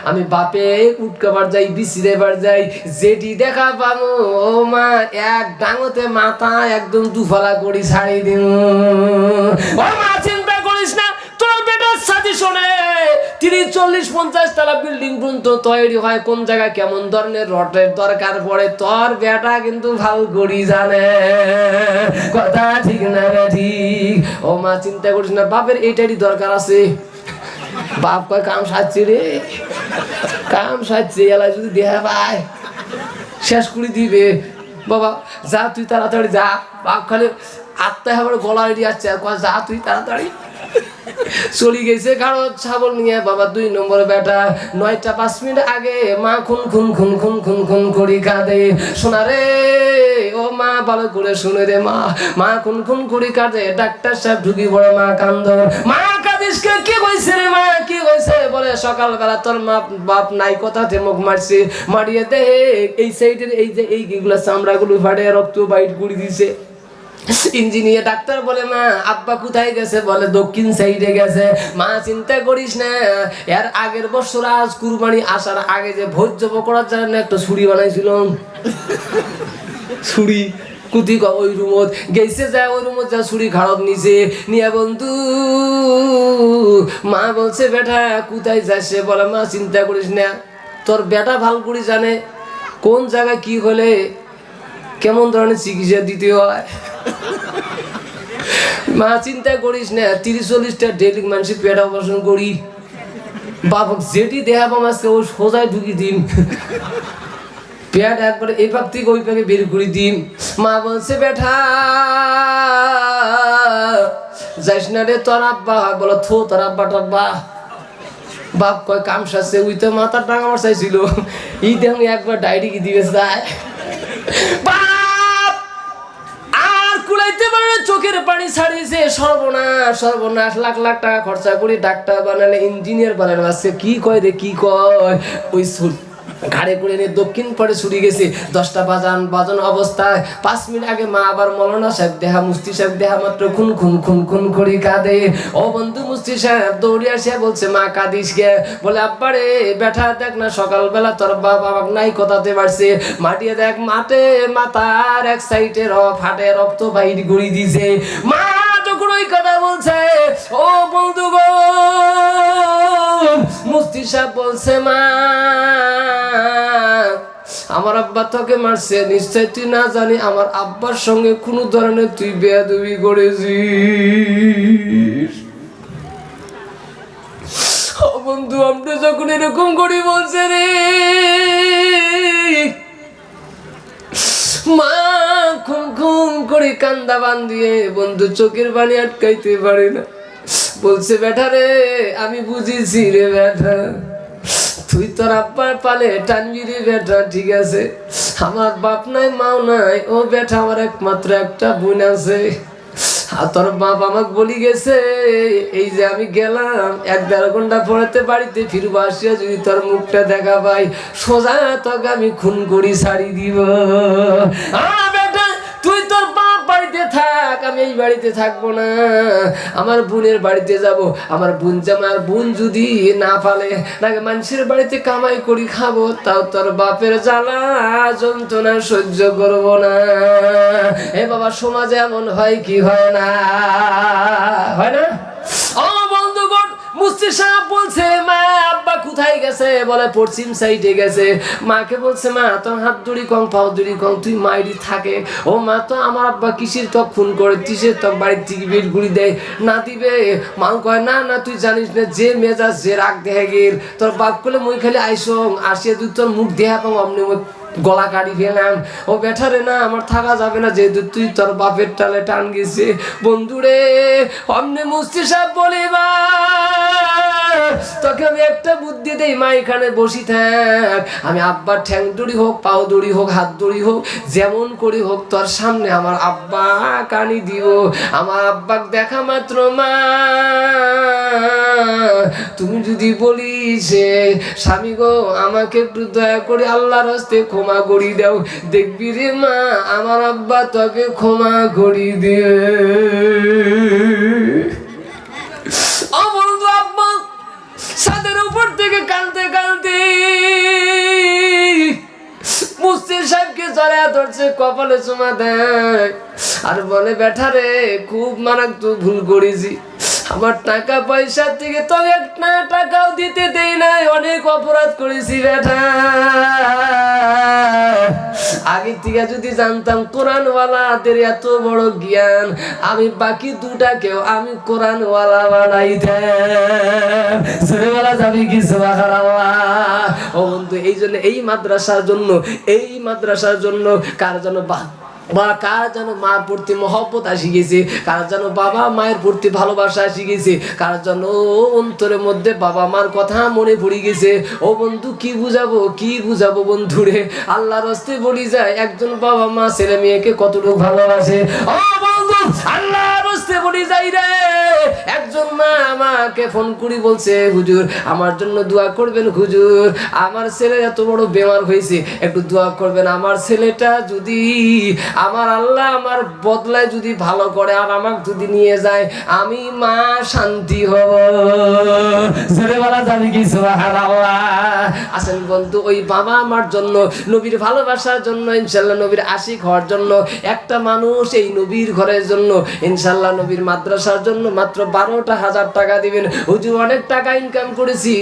আমি বাপে উঠকাবার যাই বিছিরেবার যাই যেটি দেখা পাবো ও মা এক ডাঙতে মাথা একদম দুফালা করি ছাড়ি দিন ও মা চিন্তা করিস না তোর বেটার সাজেশনে 30-40-50 তলা বিল্ডিং পর্যন্ত তৈরি হয় কোন জায়গায় কেমন ধরনের রটের দরকার পড়ে তোর বেটা কিন্তু ভাল করি জানে কথা ঠিক না ঠিক ও মা চিন্তা করিস না বাপের এইটারই দরকার আছে বাপ কয় কাম সাজছে রে কাম সাজছে এলা যদি দেহা পায় শেষ করে দিবে বাবা যা তুই তাড়াতাড়ি যা বাপ খালি আত্মায় আবার গলা এড়িয়ে আসছে যা তুই তাড়াতাড়ি চলে গেছে কারো ছাগল নিয়ে বাবা 2 নম্বর বেটা 9টা 5 মিনিট আগে মা খুন খুন খুন খুন খুন খুন করি কাঁদে শোনা রে ও মা ভালো করে শুনে রে মা খুন খুন করি কাঁদে ডাক্তার সাহেব ঢুকি পড়ে মা কান্দ মা কাঁদিস কি কইছে রে মা কি কইছে বলে সকালবেলা তোর মা বাপ নাই কথাতে মুখ মারছে মারিয়ে দে এই সাইডের এই যে এইগুলো চামড়াগুলো ফাটে রক্ত বাইট করে দিছে ইঞ্জিনিয়ার ডাক্তার বলে মা আব্বা কোথায় গেছে বলে দক্ষিণ সাইডে গেছে মা চিন্তা করিস না এর আগের বছর আজ কুরবানি আসার আগে যে ভোজ্য পকড়ার জন্য একটা ছুরি বানাইছিল ছুরি কুতি ওই রুমত গেছে যায় ওই রুমত যা ছুরি ঘাড়ত নিছে নিয়ে বন্ধু মা বলছে বেটা কোথায় যাচ্ছে বলে মা চিন্তা করিস না তোর বেটা ভাল করে জানে কোন জায়গায় কি হলে কেমন ধরনের চিকিৎসা দিতে হয় মা চিন্তা করিস না 30-40টা ডেলি মানুষের পেট অপারেশন করি বাবা যেটি দেহা পামাসকে ওই সোজায় ঢুকি দিন পেট একবারে এই পাক থেকে ওই পাকে বের করে দিন মা বলছে বেটা যাইস না রে তোর আব্বা বলো থো তোর আব্বা টাব্বা বাপ কয় কাম সাজছে ওই তো মাথার টাকা আমার চাইছিল এই দেখ একবার ডায়েরি কি দিবে যায় চোখের পানি ছাড়িয়েছে সর্বনাশ লাখ লাখ টাকা খরচা করে ডাক্তার বানালে ইঞ্জিনিয়ার বানালে আজকে কি কয় রে কি কয় ওই ঘাড়ে করে নিয়ে দক্ষিণ পরে ছুটি গেছে 10টা বাজানো অবস্থায় 5 মিনিট আগে মা আবার মৌলানা সাহেব দেহা মুফতি সাহেব দেহা মাত্র খুন খুন খুন খুন করে কাঁদে ও বন্ধু মুফতি সাহেব দৌড়ে আসিয়া বলছে মা কাঁদিস গে বলে আব্বারে বেটা দেখ না সকালবেলা তোর বাবা নাই কথাতে পারছে মাটিয়ে দেখ মাথার এক সাইডে ফাটে রক্ত বাইর করে দিছে মা যখন ওই কথা বলছে ও বন্ধু গো মুফতি সাহেব বলছে মা আমার আব্বা তোকে মারছে নিশ্চয় তুই না জানি আমার আব্বার সঙ্গে কোন ধরনের তুই বেয়াদবি করেছিস ও বন্ধু আমরা যখন এরকম করি বলছে রে মা খুন খুন করে কান্দা বান্ধিয়ে বন্ধু চোখের পানি আটকাইতে পারে না বলছে বেটা রে আমি বুঝেছি রে বেটা তুই তোর আব্বার পালে টানবি রে বেটা ঠিক আছে আমার বাপ নাই মাও নাই ও বেটা আমার একমাত্র একটা বোন আছে আর তোর বাপ আমাকে বলি গেছে এই যে আমি গেলাম 1-1.5 ঘন্টা পরেতে বাড়িতে ফিরবো আসিয়া যদি তোর মুখটা দেখা পাই সোজা তোকে আমি খুন করি ছাড়ি দিব বেটা তুই তোর বাপ বাড়িতে থাক আমি এই বাড়িতে থাকবো না আমার বোনের বাড়িতে যাব আমার বোন জামার বোন যদি না পালে নাকি মানুষের বাড়িতে কামাই করি খাবো তাও তোর বাপের জ্বালা যন্ত্রণা সহ্য করবো না এ বাবা সমাজে এমন হয় কি হয় না ও বন্ধুগণ মুফতি সাহেব বলছে মা আব্বা কোথায় গেছে বলে পশ্চিম সাইডে গেছে মাকে বলছে মা তোর হাত দুড়ি কম পাও দুড়ি কম তুই মাইরি থাকে ও মা তো আমার আব্বা কিসের তক ফোন করে কিসের তক বাড়ির থেকে বের ঘুরি দেয় না দিবে মা কয় না না তুই জানিস না যে মেজাজ যে রাগ দেখে গেল তোর বাপ করলে মুই খালি আইসং আসিয়া তুই তোর মুখ দেহা পাও অমনি গলা কাটি ফেলাম ও বেঠারে না আমার থাকা যাবে না যেহেতু তুই তোর বাপের টালে টান গেছে বন্ধুরে অমনি মুফতি সাহেব বলে তোকে আমি একটা বুদ্ধি দিয়ে দেই, মা এখানে বসি থাক, আমি আব্বার ঠ্যাং দড়ি হোক, পাও দড়ি হোক, হাত দড়ি হোক, যেমন করি হোক তোর সামনে আমার আব্বা কানি দিব। আমার আব্বাক দেখা মাত্র মা তুমি যদি বলিস স্বামী গো আমাকে একটু দয়া করে আল্লাহর হস্তে ক্ষমা করি দাও, দেখবি রে মা আমার আব্বা তোকে ক্ষমা করি দিয়ে। ও বন্ধু, আব্বা ছাদের উপর থেকে কাঁদতে কাঁদতে মুফতি সাহেবকে জড়ায় ধরছে, কপালে চুমা দেয় আর বলে বেটা রে খুব মারাত্মক ভুল করেছি, আমার টাকা পয়সা থেকে তো একটা টাকাও দিতে দেই নাই, অনেক অপরাধ করেছি বেটা। আগে থেকে যদি জানতাম কোরআনওয়ালাদের এত বড় জ্ঞান, আমি বাকি দুটাকেও আমি কোরআনওয়ালা বানাইতাম। ছেলেবেলা যাবি কি সুবহানাল্লাহ। ও বন্ধু, এই জন্য এই মাদ্রাসার জন্য কার জন্য বা কার যেন মার প্রতি মহব্বত আসি গেছে, কার যেন বাবা মায়ের প্রতি ভালোবাসা আসি গেছে, কার যেন অন্তরের মধ্যে বাবা মার কথা মনে পড়ে গেছে। ও বন্ধু কি বুঝাবো বন্ধুরে, আল্লাহর হস্তে বলি যায় একজন বাবা মা ছেলে মেয়েকে কতটুকু ভালোবাসে। ও বন্ধু আল্লাহর হস্তে বলি যাই রে, একজন মা আমাকে ফোন করি বলছে হুজুর আমার জন্য দোয়া করবেন, হুজুর আমার ছেলে এত বড় বেমার হয়েছে, একটু দোয়া করবেন, আমার ছেলেটা যদি আমার আল্লাহ আমার বদলায় যদি ভালো করে আর আমাকে যদি নিয়ে যায় আমি মা শান্তি হব। ছেলেবেলা যাবে কি সুবহানাল্লাহ। আসেন বন্ধু, ওই বাবা আমার জন্য নবীর ভালোবাসার জন্য ইনশাল্লাহ নবীর আশিক হওয়ার জন্য একটা মানুষ এই নবীর ঘরের জন্য ইনশাল্লাহ নবীর মাদ্রাসার জন্য মাত্র 12,000 টাকা দিবেন। হুজুর অনেক টাকা ইনকাম করেছি।